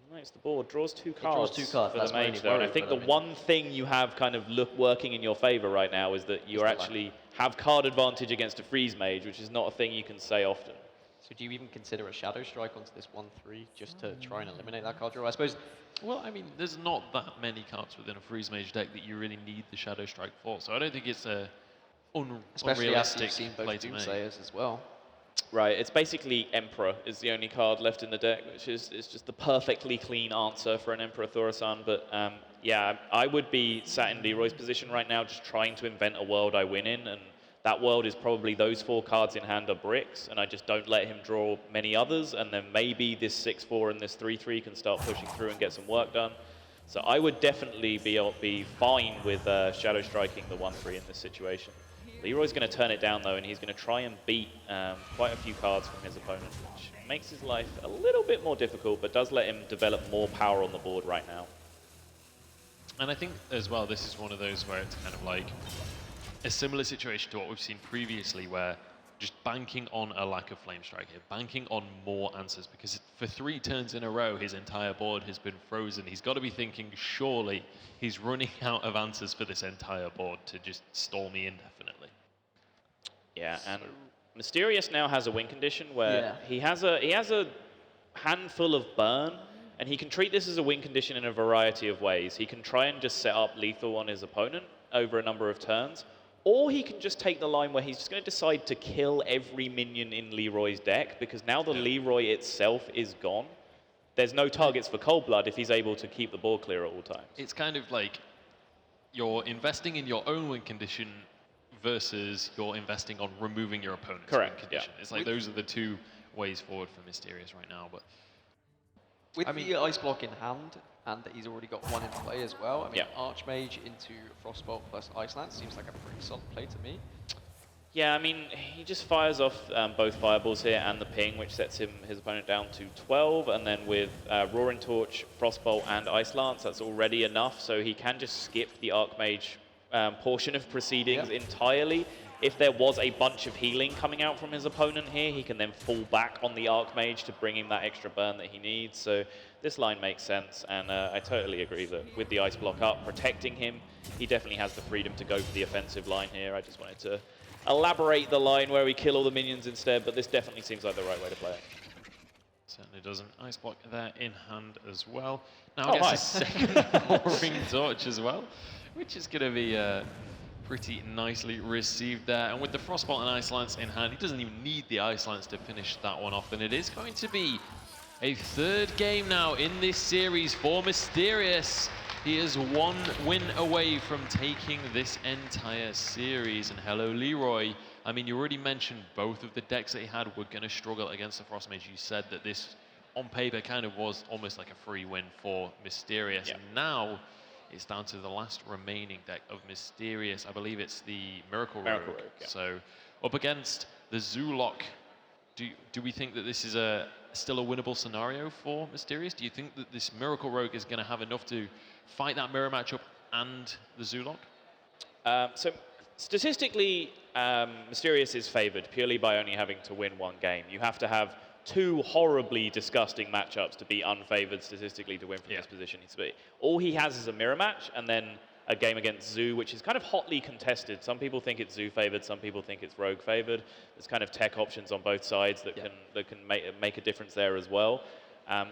Eliminates the board, draws two draws cards, two cards, for that's the my mage only though. And I worry think for the them. one thing you have kind of working in your favor right now is that you the actually have card advantage against a freeze mage, which is not a thing you can say often. So do you even consider a Shadow Strike onto this 1/3 just to try and eliminate that card draw? I suppose. Well, I mean, there's not that many cards within a Freeze Mage deck that you really need the Shadow Strike for, so I don't think it's a Especially after unrealistic you've seen play both to make. Doomsayers as well. Right, it's basically Emperor is the only card left in the deck, which is just the perfectly clean answer for an Emperor Thaurissan. But yeah, I would be sat in Leeroy's position right now just trying to invent a world I win in, and that world is probably those 4 cards in hand are bricks, and I just don't let him draw many others, and then maybe this 6/4 and this 3/3 can start pushing through and get some work done. So I would definitely be fine with Shadow Striking the 1/3 in this situation. Leeroy's going to turn it down though, and he's going to try and beat quite a few cards from his opponent, which makes his life a little bit more difficult, but does let him develop more power on the board right now. And I think as well, this is one of those where it's kind of like a similar situation to what we've seen previously, where just banking on a lack of Flame Strike here, banking on more answers, because for 3 turns in a row, his entire board has been frozen. He's got to be thinking, surely he's running out of answers for this entire board to just stall me indefinitely. Yeah, and Mysterious now has a win condition where he has a handful of burn, and he can treat this as a win condition in a variety of ways. He can try and just set up lethal on his opponent over a number of turns, or he can just take the line where he's just going to decide to kill every minion in Leeroy's deck, because now the Leeroy itself is gone. There's no targets for Cold Blood if he's able to keep the board clear at all times. It's kind of like you're investing in your own win condition versus you're investing on removing your opponent's win condition. Yeah. It's like those are the 2 ways forward for Mysterious right now. But With the Ice Block in hand, and that he's already got 1 in play as well, I mean, Archmage into Frostbolt plus Ice Lance seems like a pretty solid play to me. Yeah, I mean, he just fires off both Fireballs here and the ping, which sets his opponent down to 12, and then with Roaring Torch, Frostbolt, and Ice Lance, that's already enough, so he can just skip the Archmage portion of proceedings entirely. If there was a bunch of healing coming out from his opponent here, he can then fall back on the Archmage to bring him that extra burn that he needs. So this line makes sense, and I totally agree that with the Ice Block up, protecting him, he definitely has the freedom to go for the offensive line here. I just wanted to elaborate the line where we kill all the minions instead, but this definitely seems like the right way to play it. certainly does an Ice Block there in hand as well. Now he gets a second Roaring Torch as well, which is going to be pretty nicely received there. And with the Frostbolt and Ice Lance in hand, he doesn't even need the Ice Lance to finish that one off. And it is going to be a 3rd game now in this series for Mysterious. He is 1 win away from taking this entire series. And HelloLeeroy, I mean, you already mentioned both of the decks that he had were going to struggle against the Frost Mage. You said that this, on paper, kind of was almost like a free win for Mysterious. Yeah. Now, it's down to the last remaining deck of Mysterious. I believe it's the Miracle Rogue. Yeah. So up against the Zoolock. Do we think that this is still a winnable scenario for Mysterious? Do you think that this Miracle Rogue is going to have enough to fight that mirror matchup and the Zoolock? So statistically, Mysterious is favored purely by only having to win 1 game. You have to have 2 horribly disgusting matchups to be unfavored statistically to win from this position. All he has is a mirror match, and then a game against Zoo, which is kind of hotly contested. Some people think it's Zoo favored, some people think it's Rogue favored. There's kind of tech options on both sides that can make a difference there as well.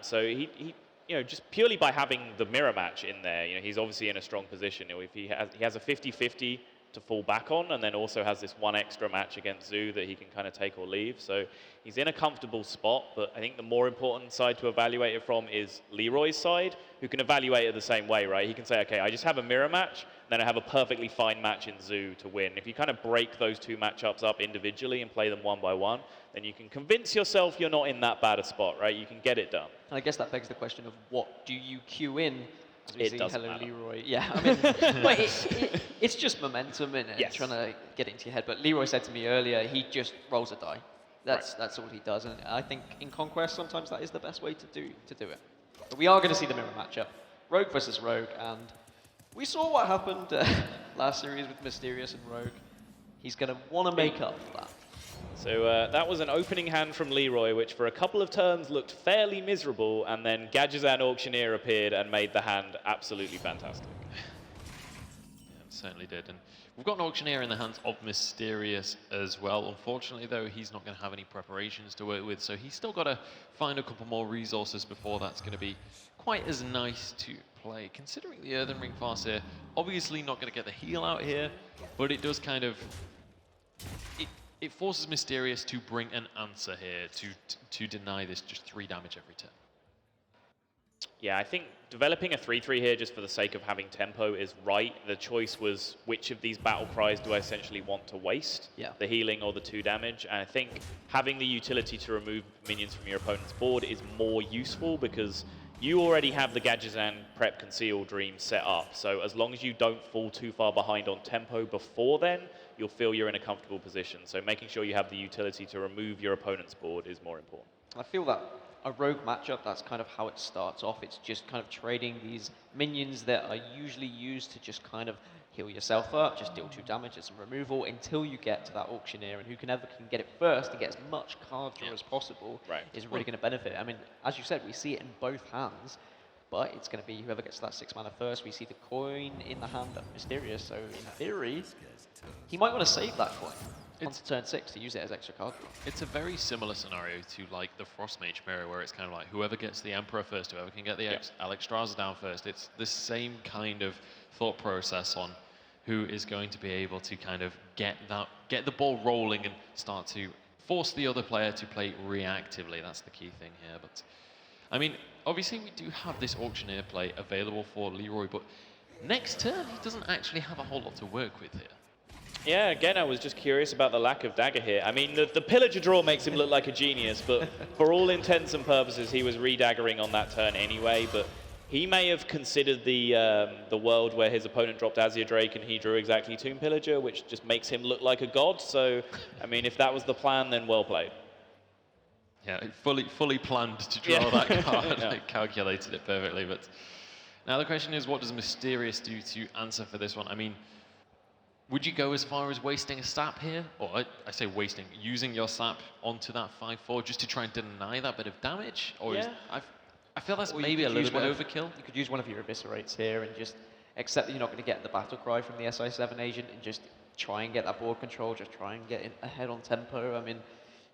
So he you know, just purely by having the mirror match in there, you know, he's obviously in a strong position. You know, if he has a 50-50 to fall back on, and then also has this one extra match against Zoo that he can kind of take or leave. So he's in a comfortable spot, but I think the more important side to evaluate it from is Leroy's side, who can evaluate it the same way, right? He can say, okay, I just have a mirror match, then I have a perfectly fine match in Zoo to win. If you kind of break those two matchups up individually and play them one by one, then you can convince yourself you're not in that bad a spot, right? You can get it done. And I guess that begs the question of what do you queue in? As we It see doesn't HelloLeeroy. Yeah, I mean, but it's just momentum in it, Yes. trying to get into your head. But Leroy said to me earlier, he just rolls a die. That's all he does, and I think in Conquest sometimes that is the best way to do it. But we are going to see the mirror matchup, Rogue versus Rogue, and we saw what happened last series with Mysterious and Rogue. He's going to want to make up for that. So that was an opening hand from Leroy, which for a couple of turns looked fairly miserable, and then Gadgetzan Auctioneer appeared and made the hand absolutely fantastic. Yeah, it certainly did. And we've got an Auctioneer in the hands of Mysterious as well. Unfortunately, though, he's not going to have any preparations to work with, so he's still got to find a couple more resources before that's going to be quite as nice to play. Considering the Earthen Ring Farseer, obviously not going to get the heal out here, but it does kind of... It forces Mysterious to bring an answer here to deny this just 3 damage every turn. Yeah, I think developing a 3-3 here just for the sake of having tempo is right. The choice was which of these battle cries do I essentially want to waste? Yeah. The healing or the 2 damage? And I think having the utility to remove minions from your opponent's board is more useful because you already have the Gadgetzan Prep Conceal Dream set up. So as long as you don't fall too far behind on tempo before then, you'll feel you're in a comfortable position. So making sure you have the utility to remove your opponent's board is more important. I feel that a Rogue matchup, that's kind of how it starts off. It's just kind of trading these minions that are usually used to just kind of heal yourself up, just deal 2 damage and some removal until you get to that Auctioneer, and whoever can get it first and get as much card draw as possible is really going to benefit. I mean, as you said, we see it in both hands, but it's going to be whoever gets that 6 mana first. We see the coin in the hand of Mysterious, so in theory, he might want to save that coin onto turn 6 to use it as extra card draw. It's a very similar scenario to like the Frostmage mirror, where it's kind of like whoever gets the Emperor first, whoever can get the Alexstrasza down first. It's the same kind of thought process on who is going to be able to kind of get the ball rolling and start to force the other player to play reactively. That's the key thing here. But I mean, obviously we do have this Auctioneer play available for Leroy, but next turn he doesn't actually have a whole lot to work with here. Yeah, again, I was just curious about the lack of dagger here. I mean, the Pillager draw makes him look like a genius, but for all intents and purposes, he was redaggering on that turn anyway, but he may have considered the world where his opponent dropped Azir Drake and he drew exactly Tomb Pillager, which just makes him look like a god. So, I mean, if that was the plan, then well played. Yeah, it fully planned to draw that card. Yeah. It calculated it perfectly. But now the question is, what does Mysterious do to answer for this one? I mean, would you go as far as wasting a sap here? Or I say wasting, using your sap onto that 5/4 just to try and deny that bit of damage? Or I feel that's maybe a little bit overkill. You could use one of your Eviscerates here and just accept that you're not going to get the battle cry from the SI7 agent and just try and get that board control, just try and get ahead on tempo. I mean,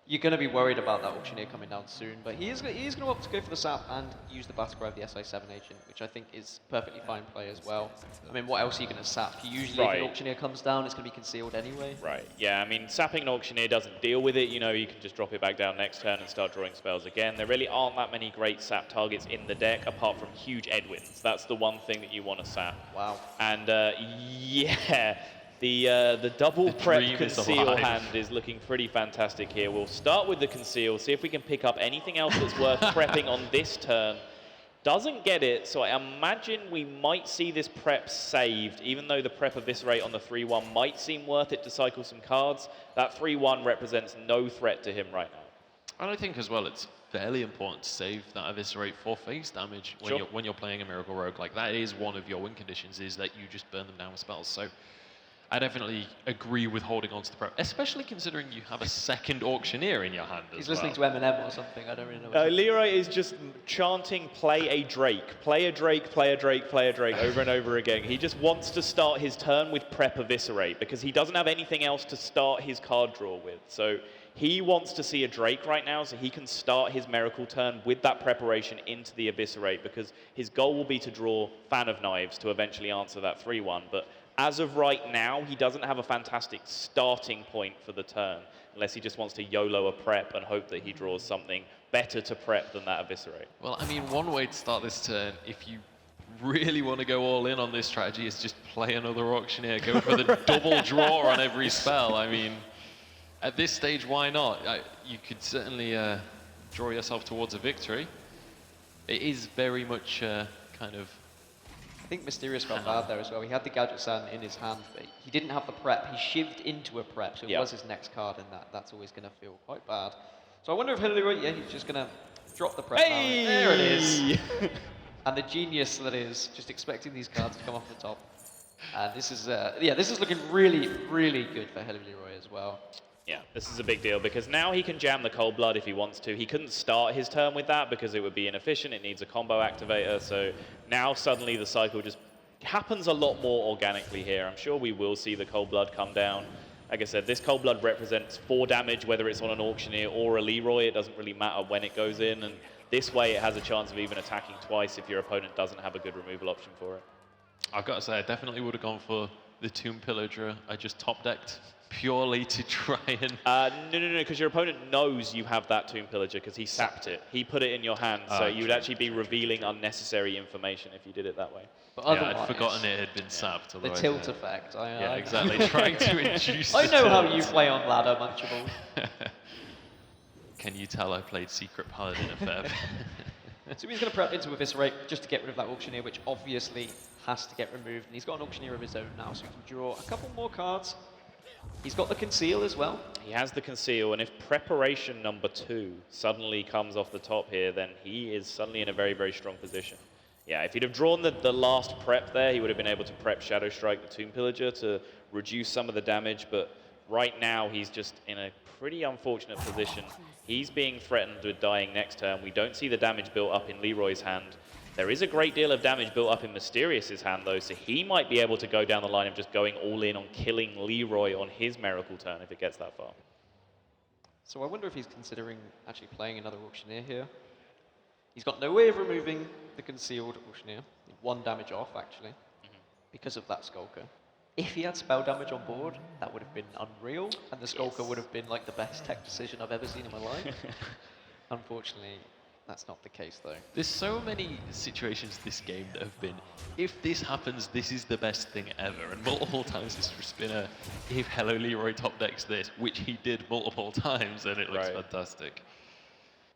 you're going to be worried about that Auctioneer coming down soon, but he is going to opt to go for the sap and use the battle cry of the SI7 agent, which I think is perfectly fine play as well. I mean, what else are you going to sap? Usually if an Auctioneer comes down, it's going to be concealed anyway. Right, yeah, I mean, sapping an Auctioneer doesn't deal with it. You know, you can just drop it back down next turn and start drawing spells again. There really aren't that many great sap targets in the deck, apart from huge Edwins. That's the one thing that you want to sap. Wow. And yeah, the double prep conceal hand is looking pretty fantastic here. We'll start with the conceal, see if we can pick up anything else that's worth prepping on this turn. Doesn't get it, so I imagine we might see this prep saved, even though the prep Eviscerate on the 3/1 might seem worth it to cycle some cards. That 3/1 represents no threat to him right now. And I think as well, it's fairly important to save that Eviscerate for face damage when you're playing a Miracle Rogue. Like, that is one of your win conditions, is that you just burn them down with spells. So I definitely agree with holding on to the prep, especially considering you have a second Auctioneer in your hand as well. He's listening to Eminem or something, I don't really know. Leroy is just chanting, play a Drake, play a Drake, play a Drake, play a Drake over and over again. He just wants to start his turn with prep Eviscerate because he doesn't have anything else to start his card draw with. So he wants to see a Drake right now so he can start his Miracle turn with that preparation into the Eviscerate, because his goal will be to draw Fan of Knives to eventually answer that 3/1. But as of right now, he doesn't have a fantastic starting point for the turn, unless he just wants to YOLO a prep and hope that he draws something better to prep than that Eviscerate. Well, I mean, one way to start this turn, if you really want to go all in on this strategy, is just play another Auctioneer. Go for the double draw on every spell. I mean, at this stage, why not? You could certainly draw yourself towards a victory. It is very much kind of... I think Mysterious felt bad there as well. He had the Gadget Sand in his hand, but he didn't have the prep. He shivved into a prep, so it was his next card, and that's always going to feel quite bad. So I wonder if HelloLeeroy, he's just going to drop the prep. Hey! There it is. And the genius that is, just expecting these cards to come off the top. And this is, this is looking really, really good for HelloLeeroy as well. Yeah, this is a big deal because now he can jam the Cold Blood if he wants to. He couldn't start his turn with that because it would be inefficient. It needs a combo activator. So now suddenly the cycle just happens a lot more organically here. I'm sure we will see the Cold Blood come down. Like I said, this Cold Blood represents 4 damage, whether it's on an Auctioneer or a Leeroy. It doesn't really matter when it goes in. And this way it has a chance of even attacking twice if your opponent doesn't have a good removal option for it. I've got to say, I definitely would have gone for the Tomb Pillager. I just top-decked purely to try and... No, because your opponent knows you have that Tomb Pillager because he sapped it. He put it in your hand, so you would actually be revealing unnecessary information if you did it that way. But yeah, I'd forgotten it had been sapped. The tilt effect. Yeah, exactly. Trying to induce I know how you play on ladder, Munchable. Can you tell I played Secret Paladin at Feb? So he's going to prep into Eviscerate just to get rid of that Auctioneer, which obviously has to get removed. And he's got an Auctioneer of his own now, so he can draw a couple more cards. He's got the Conceal as well. He has the Conceal, and if Preparation number 2 suddenly comes off the top here, then he is suddenly in a very, very strong position. Yeah, if he'd have drawn the last prep there, he would have been able to prep Shadow Strike the Tomb Pillager to reduce some of the damage, but right now he's just in a pretty unfortunate position. He's being threatened with dying next turn. We don't see the damage built up in Leeroy's hand. There is a great deal of damage built up in Mysterious's hand, though, so he might be able to go down the line of just going all in on killing Leeroy on his Miracle turn if it gets that far. So I wonder if he's considering actually playing another Auctioneer here. He's got no way of removing the Concealed Auctioneer. 1 damage off, actually, because of that Skulker. If he had spell damage on board, that would have been unreal, and the Skulker would have been like the best tech decision I've ever seen in my life. Unfortunately, that's not the case, though. There's so many situations this game that have been, if this happens, this is the best thing ever. And multiple times it's just been a, if HelloLeeroy top decks this, which he did multiple times, and it looks fantastic.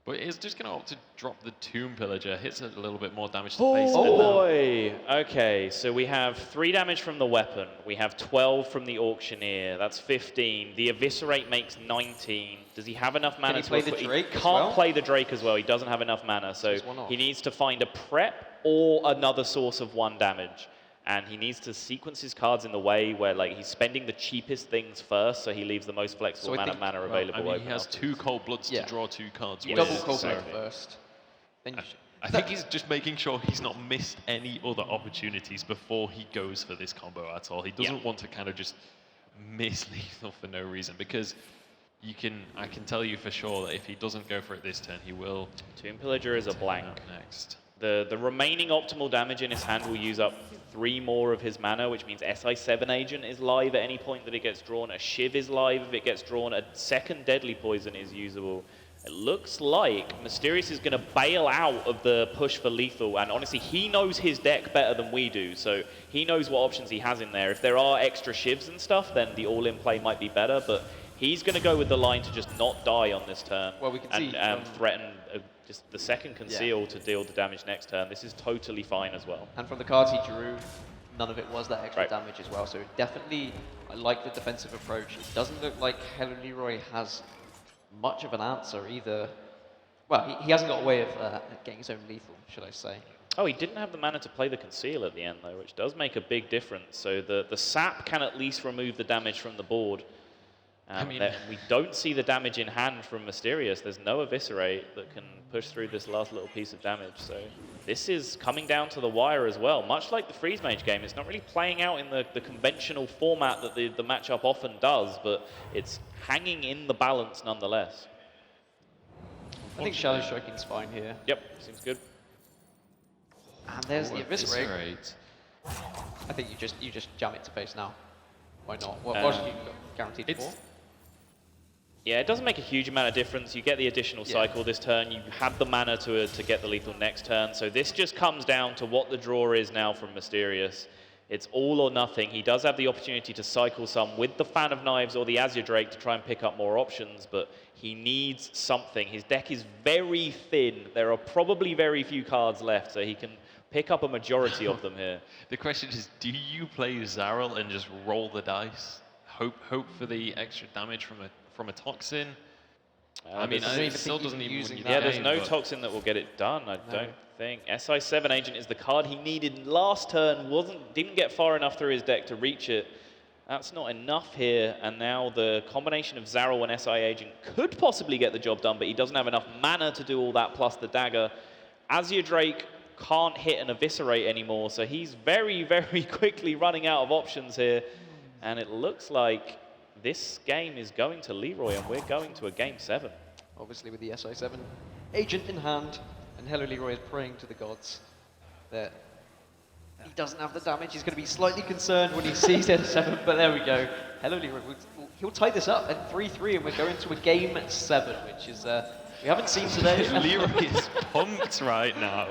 But he's just going to opt to drop the Tomb Pillager. Hits a little bit more damage to the face. Oh boy! Okay, so we have 3 damage from the weapon. We have 12 from the Auctioneer. That's 15. The Eviscerate makes 19. Does he have enough mana to play the Drake? He can't play the Drake as well. He doesn't have enough mana, so he needs to find a prep or another source of 1 damage. And he needs to sequence his cards in the way where he's spending the cheapest things first, so he leaves the most flexible amount of mana available. I mean, he has 2 Cold Bloods to draw 2 cards with. Double Cold Blood first. Then I think he's just making sure he's not missed any other opportunities before he goes for this combo at all. He doesn't want to kind of just miss lethal for no reason, because I can tell you for sure that if he doesn't go for it this turn, he will. Tomb Pillager is a blank. Next. The remaining optimal damage in his hand will use up 3 more of his mana, which means SI7 Agent is live at any point that it gets drawn. A Shiv is live if it gets drawn. A second Deadly Poison is usable. It looks like Mysterious is going to bail out of the push for lethal, and honestly, he knows his deck better than we do, so he knows what options he has in there. If there are extra Shivs and stuff, then the all-in play might be better, but he's going to go with the line to just not die on this turn, well, we can see threaten just the second Conceal to deal the damage next turn. This is totally fine as well. And from the cards he drew, none of it was that extra damage as well. So definitely, I like the defensive approach. It doesn't look like HelloLeeroy has much of an answer either. Well, he hasn't got a way of getting his own lethal, should I say. Oh, he didn't have the mana to play the Conceal at the end, though, which does make a big difference. So the sap can at least remove the damage from the board. I mean, we don't see the damage in hand from Mysterious. There's no Eviscerate that can push through this last little piece of damage. So this is coming down to the wire as well. Much like the Freeze Mage game, it's not really playing out in the conventional format that the matchup often does, but it's hanging in the balance nonetheless. I think Shadow Striking's fine here. Yep, seems good. And there's the Eviscerate. I think you just jam it to face now. Why not? What should you guaranteed 4? Yeah, it doesn't make a huge amount of difference. You get the additional cycle this turn. You have the mana to get the lethal next turn. So this just comes down to what the draw is now from Mysterious. It's all or nothing. He does have the opportunity to cycle some with the Fan of Knives or the Azure Drake to try and pick up more options, but he needs something. His deck is very thin. There are probably very few cards left, so he can pick up a majority of them here. The question is, do you play Zarel and just roll the dice? Hope for the extra damage from a toxin? I mean, it still doesn't even win you the Yeah, there's game, no but toxin that will get it done, I don't think. SI7 Agent is the card he needed last turn, didn't get far enough through his deck to reach it. That's not enough here, and now the combination of Zarel and SI Agent could possibly get the job done, but he doesn't have enough mana to do all that, plus the dagger. Azure Drake can't hit and eviscerate anymore, so he's very, very quickly running out of options here, and it looks like this game is going to Leeroy, and we're going to a Game 7. Obviously with the SI7 Agent in hand, and HelloLeeroy is praying to the gods that he doesn't have the damage. He's going to be slightly concerned when he sees SI7, but there we go. HelloLeeroy, he'll tie this up at 3-3, and we're going to a Game 7, which is, we haven't seen today. Leeroy is pumped right now.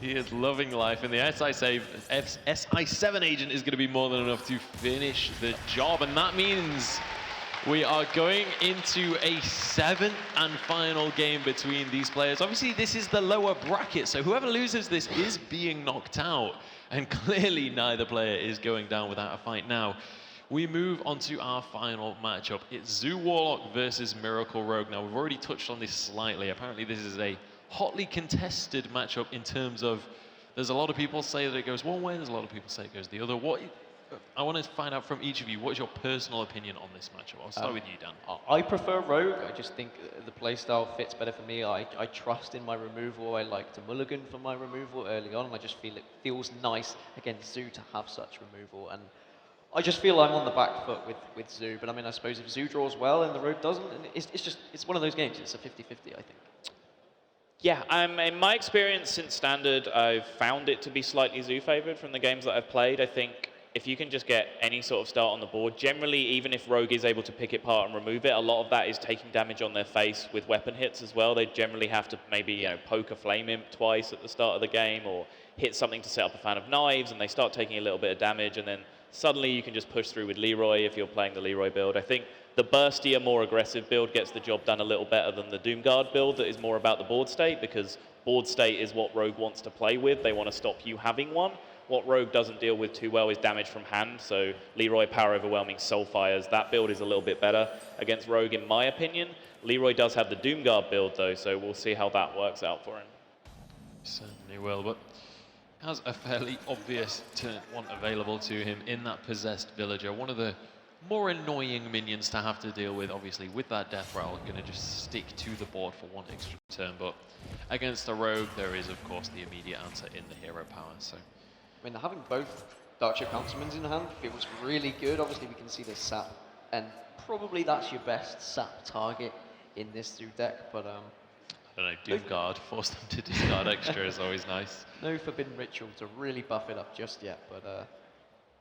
He is loving life, and the SI7 Agent is going to be more than enough to finish the job, and that means we are going into a 7th and final game between these players. Obviously, this is the lower bracket, so whoever loses this is being knocked out, and clearly neither player is going down without a fight. Now, we move on to our final matchup. It's Zoo Warlock versus Miracle Rogue. Now, we've already touched on this slightly. Apparently, this is a hotly contested matchup in terms of, there's a lot of people say that it goes one way, there's a lot of people say it goes the other. I want to find out from each of you, what is your personal opinion on this matchup? I'll start with you, Dan. I prefer Rogue. I just think the playstyle fits better for me. I trust in my removal. I like to mulligan for my removal early on, and I just feel it feels nice against Zoo to have such removal. And I just feel I'm on the back foot with Zoo. But I mean, I suppose if Zoo draws well and the Rogue doesn't, it's one of those games. It's a 50-50, I think. Yeah, in my experience since Standard, I've found it to be slightly Zoo favored from the games that I've played. I think if you can just get any sort of start on the board, generally, even if Rogue is able to pick it apart and remove it, a lot of that is taking damage on their face with weapon hits as well. They generally have to maybe poke a Flame Imp twice at the start of the game, or hit something to set up a Fan of Knives, and they start taking a little bit of damage, and then suddenly you can just push through with Leeroy if you're playing the Leeroy build. I think the burstier, more aggressive build gets the job done a little better than the Doomguard build that is more about the board state, because board state is what Rogue wants to play with. They want to stop you having one. What Rogue doesn't deal with too well is damage from hand, so Leeroy Power Overwhelming Soulfires, that build is a little bit better against Rogue in my opinion. Leeroy does have the Doomguard build though, so we'll see how that works out for him. Certainly will, but has a fairly obvious turn one available to him in that Possessed Villager. One of the more annoying minions to have to deal with, obviously, with that Death Rattle, going to just stick to the board for one extra turn, but against a Rogue, there is, of course, the immediate answer in the Hero Power, so. I mean, having both Darkship Councilmans in hand feels really good. Obviously, we can see the sap, and probably that's your best sap target in this Zoo deck, but I don't know, Doomguard, force them to discard extra is always nice. No Forbidden Ritual to really buff it up just yet, but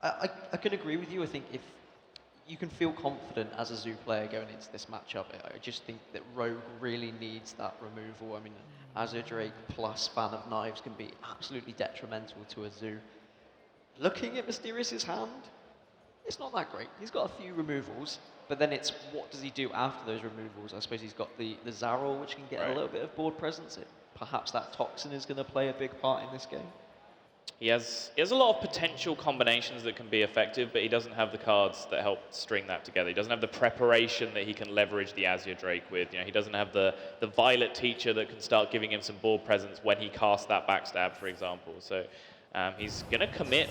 I can agree with you. I think if you can feel confident as a Zoo player going into this matchup, I just think that Rogue really needs that removal. I mean, Azure Drake plus Fan of Knives can be absolutely detrimental to a Zoo. Looking at Mysterious's hand, it's not that great. He's got a few removals, but then it's what does he do after those removals? I suppose he's got the Zarel, which can get a little bit of board presence. Perhaps that Toxin is going to play a big part in this game. He has a lot of potential combinations that can be effective, but he doesn't have the cards that help string that together. He doesn't have the preparation that he can leverage the Azure Drake with. He doesn't have the Violet Teacher that can start giving him some board presence when he casts that backstab, for example. So he's going to commit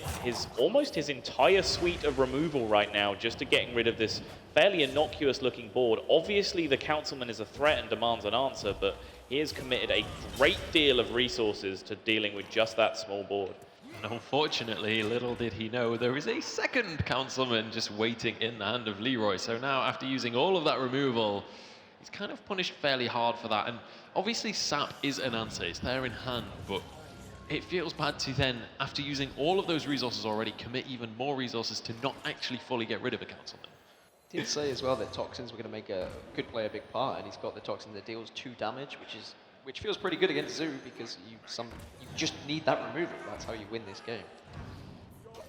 almost his entire suite of removal right now just to getting rid of this fairly innocuous looking board. Obviously, the Councilman is a threat and demands an answer, but he has committed a great deal of resources to dealing with just that small board. And unfortunately, little did he know, there is a second Councilman just waiting in the hand of Leeroy. So now, after using all of that removal, he's kind of punished fairly hard for that. And obviously, Sap is an answer. It's there in hand, but it feels bad to then, after using all of those resources already, commit even more resources to not actually fully get rid of a councilman. He did say as well that toxins were going to could play a big part, and he's got the toxin that deals 2 damage, which feels pretty good against Zoo because you just need that removal. That's how you win this game.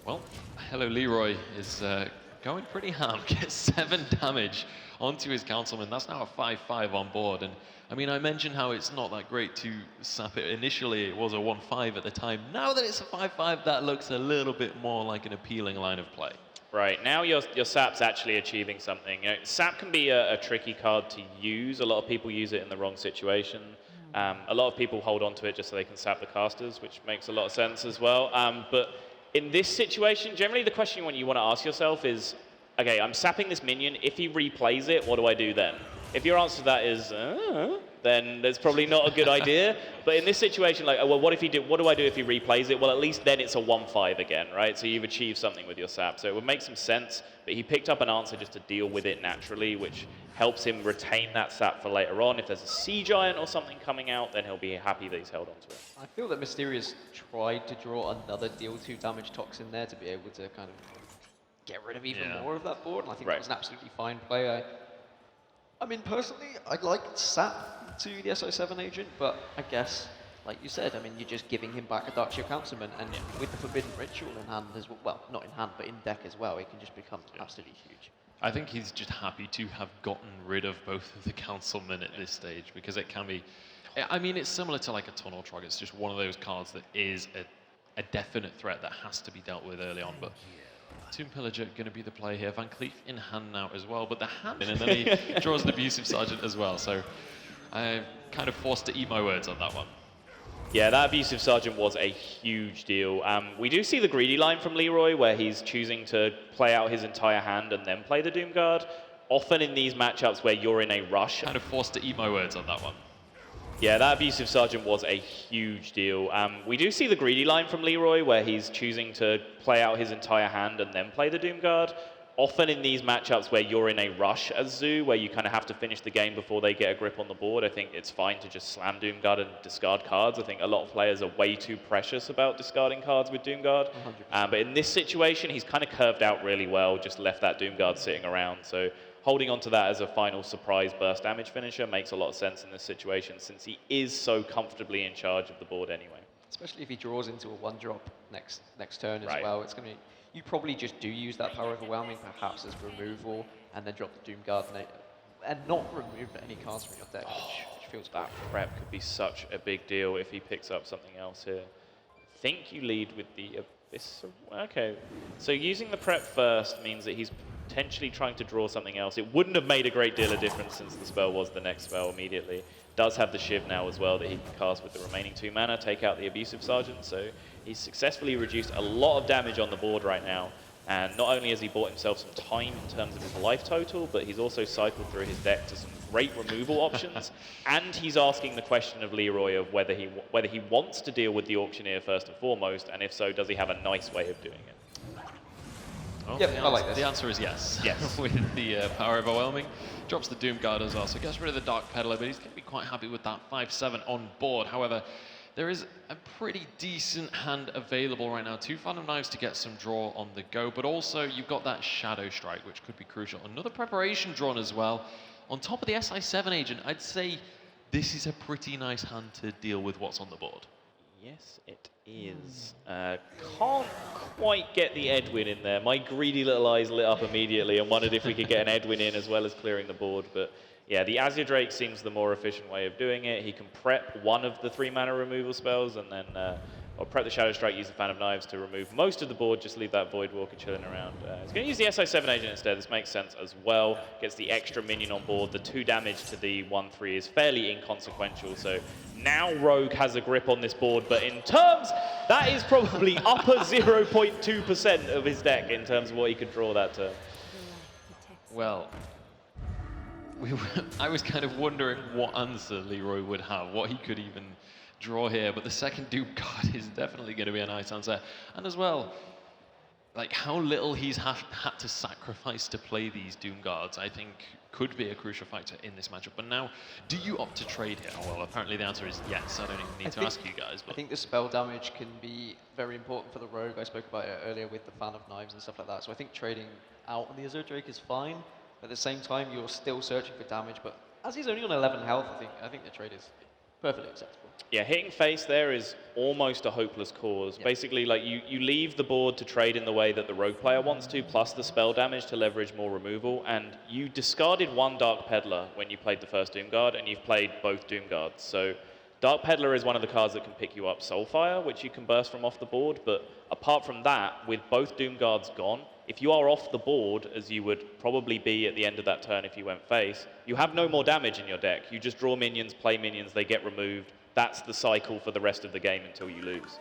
Well, HelloLeeroy is going pretty ham. Gets 7 damage onto his councilman. That's now a 5-5 on board. And I mean, I mentioned how it's not that great to sap it. Initially, it was a 1-5 at the time. Now that it's a 5-5, that looks a little bit more like an appealing line of play. Right, now your sap's actually achieving something. You know, sap can be a tricky card to use. A lot of people use it in the wrong situation. A lot of people hold on to it just so they can sap the casters, which makes a lot of sense as well. But in this situation, generally the question you want to ask yourself is, okay, I'm sapping this minion. If he replays it, what do I do then? If your answer to that is, then that's probably not a good idea. But in this situation, like, well, what do I do if he replays it? Well, at least then it's a 1-5 again, right? So you've achieved something with your sap. So it would make some sense, but he picked up an answer just to deal with it naturally, which helps him retain that sap for later on. If there's a Sea Giant or something coming out, then he'll be happy that he's held on to it. I feel that Mysterious tried to draw another deal 2 damage toxin there to be able to kind of get rid of even more of that board, and I think that was an absolutely fine play. I mean, personally, I'd like sap to the SO7 agent, but I guess, like you said, I mean, you're just giving him back a Darkshire Councilman, and with the Forbidden Ritual in hand as well, not in hand, but in deck as well, it can just become absolutely huge. I think he's just happy to have gotten rid of both of the councilmen at this stage, because it can be, I mean, it's similar to like a Tunnel Trog. It's just one of those cards that is a definite threat that has to be dealt with early on, but Tomb Pillager going to be the play here. Van Cleef in hand now as well, but the hand, and then he draws an Abusive Sergeant as well, so I'm kind of forced to eat my words on that one. Yeah, that Abusive Sergeant was a huge deal. We do see the greedy line from Leeroy, where he's choosing to play out his entire hand and then play the Doom Guard. Often in these matchups where you're in a rush. Kind of forced to eat my words on that one. Yeah, that Abusive Sergeant was a huge deal. We do see the greedy line from Leeroy, where he's choosing to play out his entire hand and then play the Doom Guard. Often in these matchups where you're in a rush as Zoo, where you kind of have to finish the game before they get a grip on the board, I think it's fine to just slam Doom Guard and discard cards. I think a lot of players are way too precious about discarding cards with Doom Guard. But in this situation, he's kind of curved out really well, just left that Doom Guard sitting around. So holding on to that as a final surprise burst damage finisher makes a lot of sense in this situation, since he is so comfortably in charge of the board anyway. Especially if he draws into a 1-drop next turn as well. It's going to be, you probably just do use that Power Overwhelming perhaps as removal, and then drop the Doom Guard and not remove any cards from your deck, which feels bad. That prep could be such a big deal if he picks up something else here. I think you lead with the Abyss. Okay, so using the prep first means that he's potentially trying to draw something else. It wouldn't have made a great deal of difference since the spell was the next spell immediately. Does have the Shiv now as well that he can cast with the remaining 2 mana, take out the Abusive Sergeant, so he's successfully reduced a lot of damage on the board right now. And not only has he bought himself some time in terms of his life total, but he's also cycled through his deck to some great removal options. And he's asking the question of Leeroy of whether he wants to deal with the Auctioneer first and foremost, and if so, does he have a nice way of doing it? Well, yep, I like this. The answer is yes. Yes. With the Power Overwhelming. Drops the Doom Guard as well, so gets rid of the Dark Peddler, but he's going to be quite happy with that 5-7 on board. However, there is a pretty decent hand available right now. 2 Phantom Knives to get some draw on the go, but also you've got that Shadow Strike, which could be crucial. Another preparation drawn as well. On top of the SI7 agent, I'd say this is a pretty nice hand to deal with what's on the board. Yes, it is. Can't quite get the Edwin in there. My greedy little eyes lit up immediately and wondered if we could get an Edwin in as well as clearing the board. But yeah, the Azure Drake seems the more efficient way of doing it. He can prep one of the 3 mana removal spells and then or prep the Shadow Strike, use the Fan of Knives to remove most of the board, just leave that Void Walker chilling around. He's going to use the SI7 agent instead. This makes sense as well. Gets the extra minion on board. The 2 damage to the 1/3 is fairly inconsequential, so now Rogue has a grip on this board, but in terms, that is probably upper 0.2% of his deck in terms of what he could draw that turn. Well, I was kind of wondering what answer Leeroy would have, what he could even draw here, but the second Doom Guard is definitely going to be a nice answer. And as well, like how little he's had to sacrifice to play these Doom Guards, I think could be a crucial factor in this matchup. But now, do you opt to trade here? Well, apparently the answer is yes. I don't even need to ask you guys. But I think the spell damage can be very important for the rogue. I spoke about it earlier with the fan of knives and stuff like that. So I think trading out on the Azure Drake is fine. At the same time, you're still searching for damage. But as he's only on 11 health, I think the trade is perfectly acceptable. Yeah, hitting face there is almost a hopeless cause. Yeah. Basically, like you leave the board to trade in the way that the rogue player wants to, plus the spell damage to leverage more removal, and you discarded one Dark Peddler when you played the first Doom Guard, and you've played both Doom Guards. So Dark Peddler is one of the cards that can pick you up Soulfire, which you can burst from off the board, but apart from that, with both Doom Guards gone, if you are off the board, as you would probably be at the end of that turn if you went face, you have no more damage in your deck. You just draw minions, play minions, they get removed. That's the cycle for the rest of the game until you lose.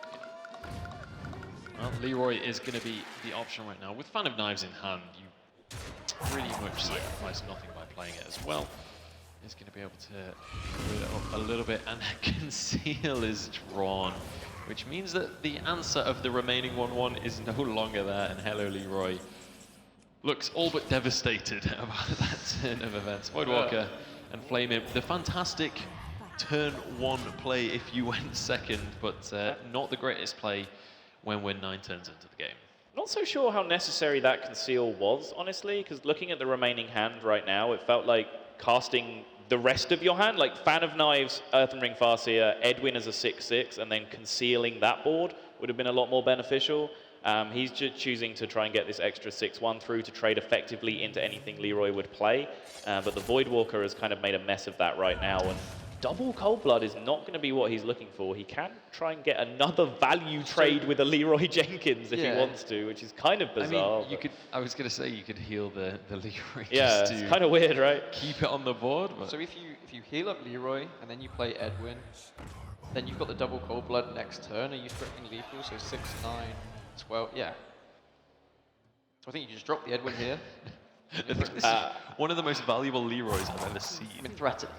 Well, Leeroy is going to be the option right now. With Fan of Knives in hand, you pretty much sacrifice nothing by playing it as well. He's going to be able to move it up a little bit, and Conceal is drawn, which means that the answer of the remaining 1-1 is no longer there, and HelloLeeroy looks all but devastated about that turn of events. Voidwalker and Flame Imp, the fantastic turn 1 play if you went second, but not the greatest play when we're 9 turns into the game. Not so sure how necessary that conceal was, honestly, because looking at the remaining hand right now, it felt like casting the rest of your hand, like Fan of Knives, Earthen Ring Farseer, Edwin as a 6/6, and then concealing that board would have been a lot more beneficial. He's just choosing to try and get this extra 6/1 through to trade effectively into anything Leeroy would play, but the Voidwalker has kind of made a mess of that right now, and double Cold Blood is not going to be what he's looking for. He can try and get another value trade with a Leeroy Jenkins if he wants to, which is kind of bizarre. I mean, I was going to say you could heal the Leeroy. Yeah, just it's to kind of weird, right? keep it on the board. But So if you heal up Leeroy and then you play Edwin, then you've got the double Cold Blood next turn. Are you threatening lethal? So 6, 9, 12. Yeah. So I think you just drop the Edwin here. this is one of the most valuable Leeroys I've ever seen. I mean, threatening.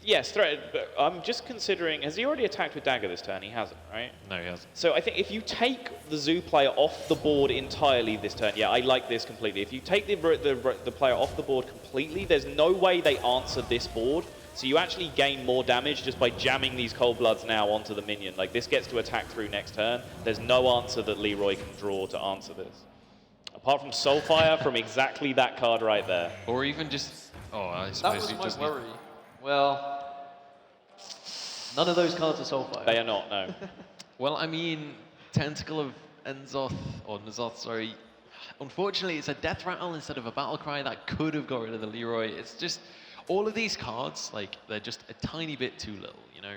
Yes, but I'm just considering, has he already attacked with Dagger this turn? He hasn't, right? No, he hasn't. So I think if you take the Zoo player off the board entirely this turn, yeah, I like this completely. If you take the player off the board completely, there's no way they answer this board. So you actually gain more damage just by jamming these Cold Bloods now onto the minion. Like, this gets to attack through next turn. There's no answer that Leeroy can draw to answer this. Apart from Soulfire from exactly that card right there. Or even just, I That suppose was you my just worry. Well, none of those cards are Soulfire. They are not, no. Well, I mean, Tentacle of N'Zoth, or N'Zoth, sorry. Unfortunately, it's a Death Rattle instead of a Battle Cry. That could have got rid of the Leeroy. It's just, all of these cards, like, they're just a tiny bit too little, you know?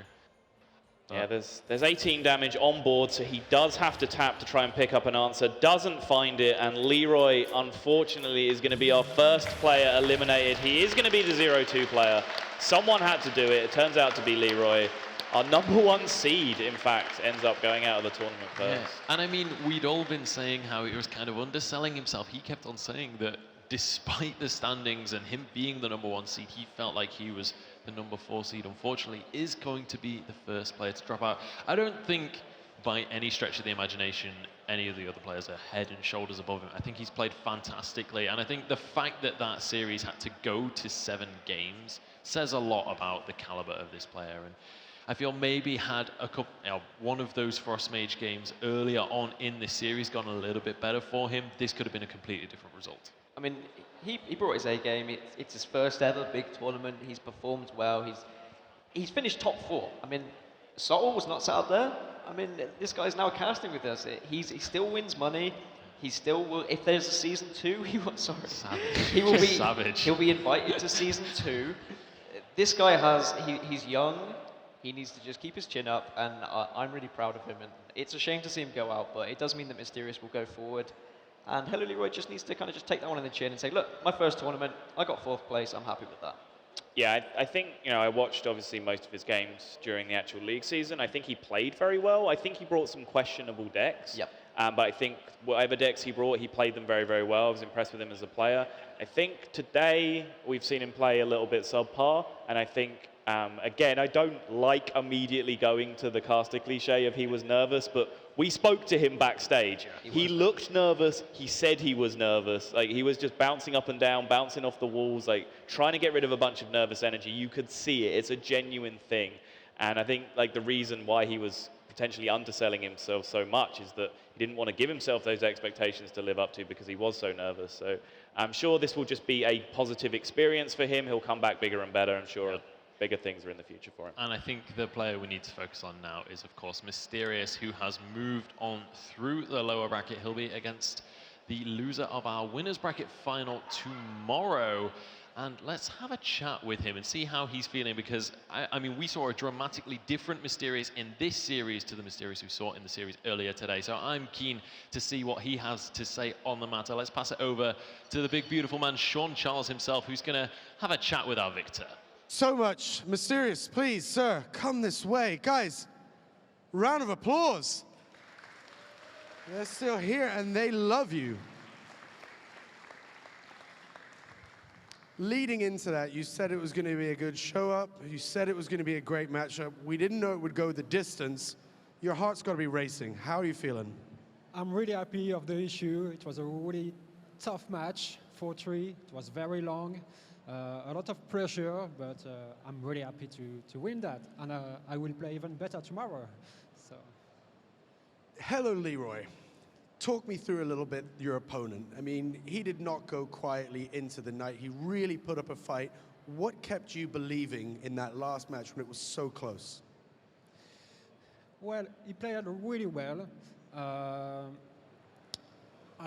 Yeah, there's 18 damage on board, so he does have to tap to try and pick up an answer. Doesn't find it, and Leeroy, unfortunately, is going to be our first player eliminated. He is going to be the 0-2 player. Someone had to do it. It turns out to be Leeroy. Our #1 seed, in fact, ends up going out of the tournament first. Yeah. And I mean, we'd all been saying how he was kind of underselling himself. He kept on saying that despite the standings and him being the #1 seed, he felt like he was the #4 seed. Unfortunately, is going to be the first player to drop out. I don't think by any stretch of the imagination any of the other players are head and shoulders above him. I think he's played fantastically, and I think the fact that that series had to go to 7 games says a lot about the caliber of this player. And I feel maybe had a couple, one of those Frost Mage games earlier on in this series gone a little bit better for him, this could have been a completely different result. I mean, he brought his A game. It's his first ever big tournament. He's performed well. He's finished top 4. I mean, Soul was not sat up there. I mean, this guy's now casting with us. He still wins money. He still will. If there's a season 2, he will be savage. He'll be invited to season 2. This guy he's young. He needs to just keep his chin up, and I'm really proud of him. And it's a shame to see him go out, but it does mean that Mysterious will go forward. And HelloLeeroy just needs to kind of just take that one in the chin and say, look, my first tournament, I got 4th place, I'm happy with that. Yeah, I think, I watched obviously most of his games during the actual league season. I think he played very well. I think he brought some questionable decks. Yep. But I think whatever decks he brought, he played them very, very well. I was impressed with him as a player. I think today we've seen him play a little bit subpar, and I think, again, I don't like immediately going to the caster cliche of he was nervous, but we spoke to him backstage. He looked nervous. He said he was nervous. Like, he was just bouncing up and down, bouncing off the walls, like trying to get rid of a bunch of nervous energy. You could see it. It's a genuine thing. And I think like the reason why he was potentially underselling himself so much is that he didn't want to give himself those expectations to live up to because he was so nervous. So I'm sure this will just be a positive experience for him. He'll come back bigger and better. I'm sure bigger things are in the future for him. And I think the player we need to focus on now is, of course, Mysterious, who has moved on through the lower bracket. He'll be against the loser of our winners bracket final tomorrow. And let's have a chat with him and see how he's feeling, because, I mean, we saw a dramatically different Mysterious in this series to the Mysterious we saw in the series earlier today. So I'm keen to see what he has to say on the matter. Let's pass it over to the big, beautiful man, Sean Charles himself, who's going to have a chat with our victor. So much. Mysterious, please, sir, come this way. Guys, round of applause. They're still here and they love you. Leading into that, you said it was going to be a good show up. You said it was going to be a great matchup. We didn't know it would go the distance. Your heart's got to be racing. How are you feeling? I'm really happy of the issue. It was a really tough match, 4-3. It was very long. A lot of pressure, but I'm really happy to win that. And I will play even better tomorrow. So. HelloLeeroy, talk me through a little bit your opponent. I mean, he did not go quietly into the night. He really put up a fight. What kept you believing in that last match when it was so close? Well, he played really well. I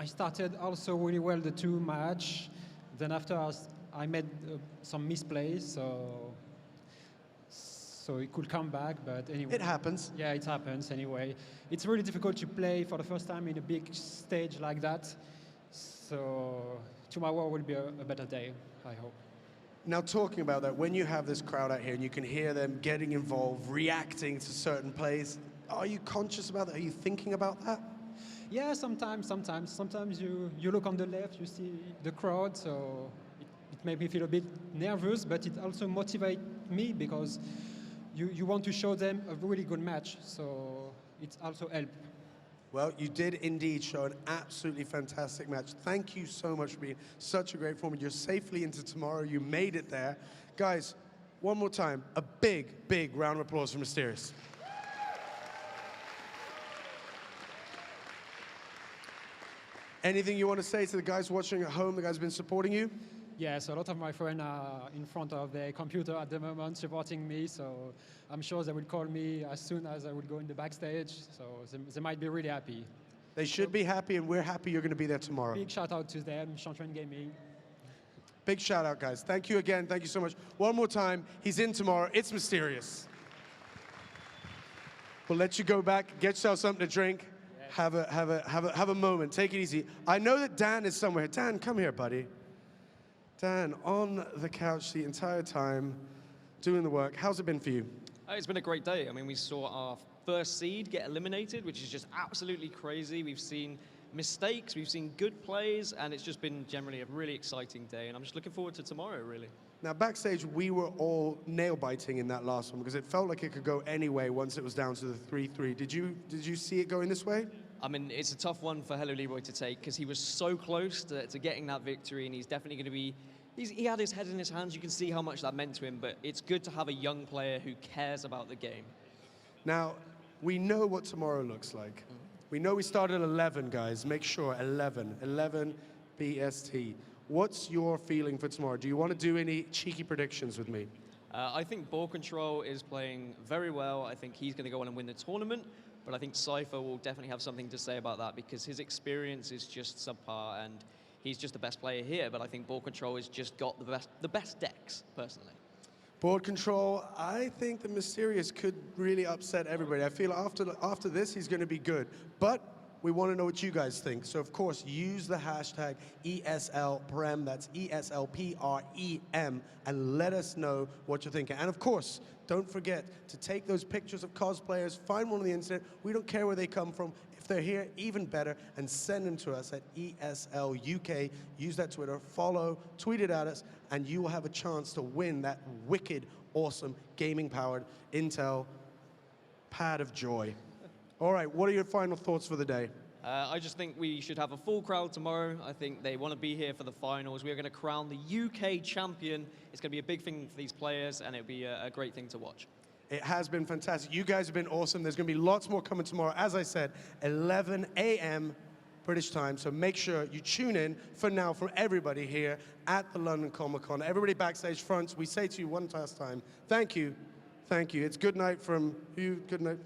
started also really well the 2 match. Then after I made some misplays, so he could come back, but anyway. It happens. Yeah, it happens anyway. It's really difficult to play for the first time in a big stage like that. So tomorrow will be a better day, I hope. Now, talking about that, when you have this crowd out here and you can hear them getting involved, reacting to certain plays, are you conscious about that? Are you thinking about that? Yeah, sometimes. Sometimes you look on the left, you see the crowd, so it made me feel a bit nervous, but it also motivates me because you want to show them a really good match, so it also helps. Well, you did indeed show an absolutely fantastic match. Thank you so much for being such a great form. You're safely into tomorrow. You made it there. Guys, one more time, a big, big round of applause for Mysterious. Anything you want to say to the guys watching at home, the guys who've been supporting you? Yes, a lot of my friends are in front of their computer at the moment supporting me, so I'm sure they will call me as soon as I will go in the backstage, so they might be really happy. They should be happy, and we're happy you're going to be there tomorrow. Big shout out to them, Champion Gaming. Big shout out, guys. Thank you again. Thank you so much. One more time. He's in tomorrow. It's Mysterious. We'll let you go back, get yourself something to drink. Have a moment. Take it easy. I know that Dan is somewhere. Dan, come here, buddy. Dan, on the couch the entire time, doing the work. How's it been for you? It's been a great day. I mean, we saw our first seed get eliminated, which is just absolutely crazy. We've seen mistakes, we've seen good plays, and it's just been generally a really exciting day. And I'm just looking forward to tomorrow, really. Now, backstage, we were all nail-biting in that last one because it felt like it could go any way once it was down to the 3-3. Did you see it going this way? I mean, it's a tough one for HelloLeeroy to take because he was so close to getting that victory, and he's definitely going to be... He had his head in his hands. You can see how much that meant to him, but it's good to have a young player who cares about the game. Now, we know what tomorrow looks like. We know we start at 11, guys. Make sure, 11 BST. What's your feeling for tomorrow? Do you want to do any cheeky predictions with me? I think Ball Control is playing very well. I think he's going to go on and win the tournament, but I think Cypher will definitely have something to say about that because his experience is just subpar, and he's just the best player here, but I think Ball Control has just got the best decks, personally. Board Control, I think the Mysterious could really upset everybody. I feel after this, he's going to be good. But we want to know what you guys think. So, of course, use the hashtag ESLPREM, that's ESLPREM, and let us know what you're thinking. And, of course, don't forget to take those pictures of cosplayers, find one on the internet. We don't care where they come from. If they're here, even better, and send them to us at ESL UK. Use that Twitter, follow, tweet it at us, and you will have a chance to win that wicked, awesome, gaming-powered Intel Pad of Joy. All right, what are your final thoughts for the day? I just think we should have a full crowd tomorrow. I think they want to be here for the finals. We are going to crown the UK champion. It's going to be a big thing for these players, and it'll be a great thing to watch. It has been fantastic. You guys have been awesome. There's going to be lots more coming tomorrow. As I said, 11 a.m. British time. So make sure you tune in for now from everybody here at the London Comic-Con. Everybody backstage front, we say to you one last time, thank you. Thank you. It's good night from you. Good night.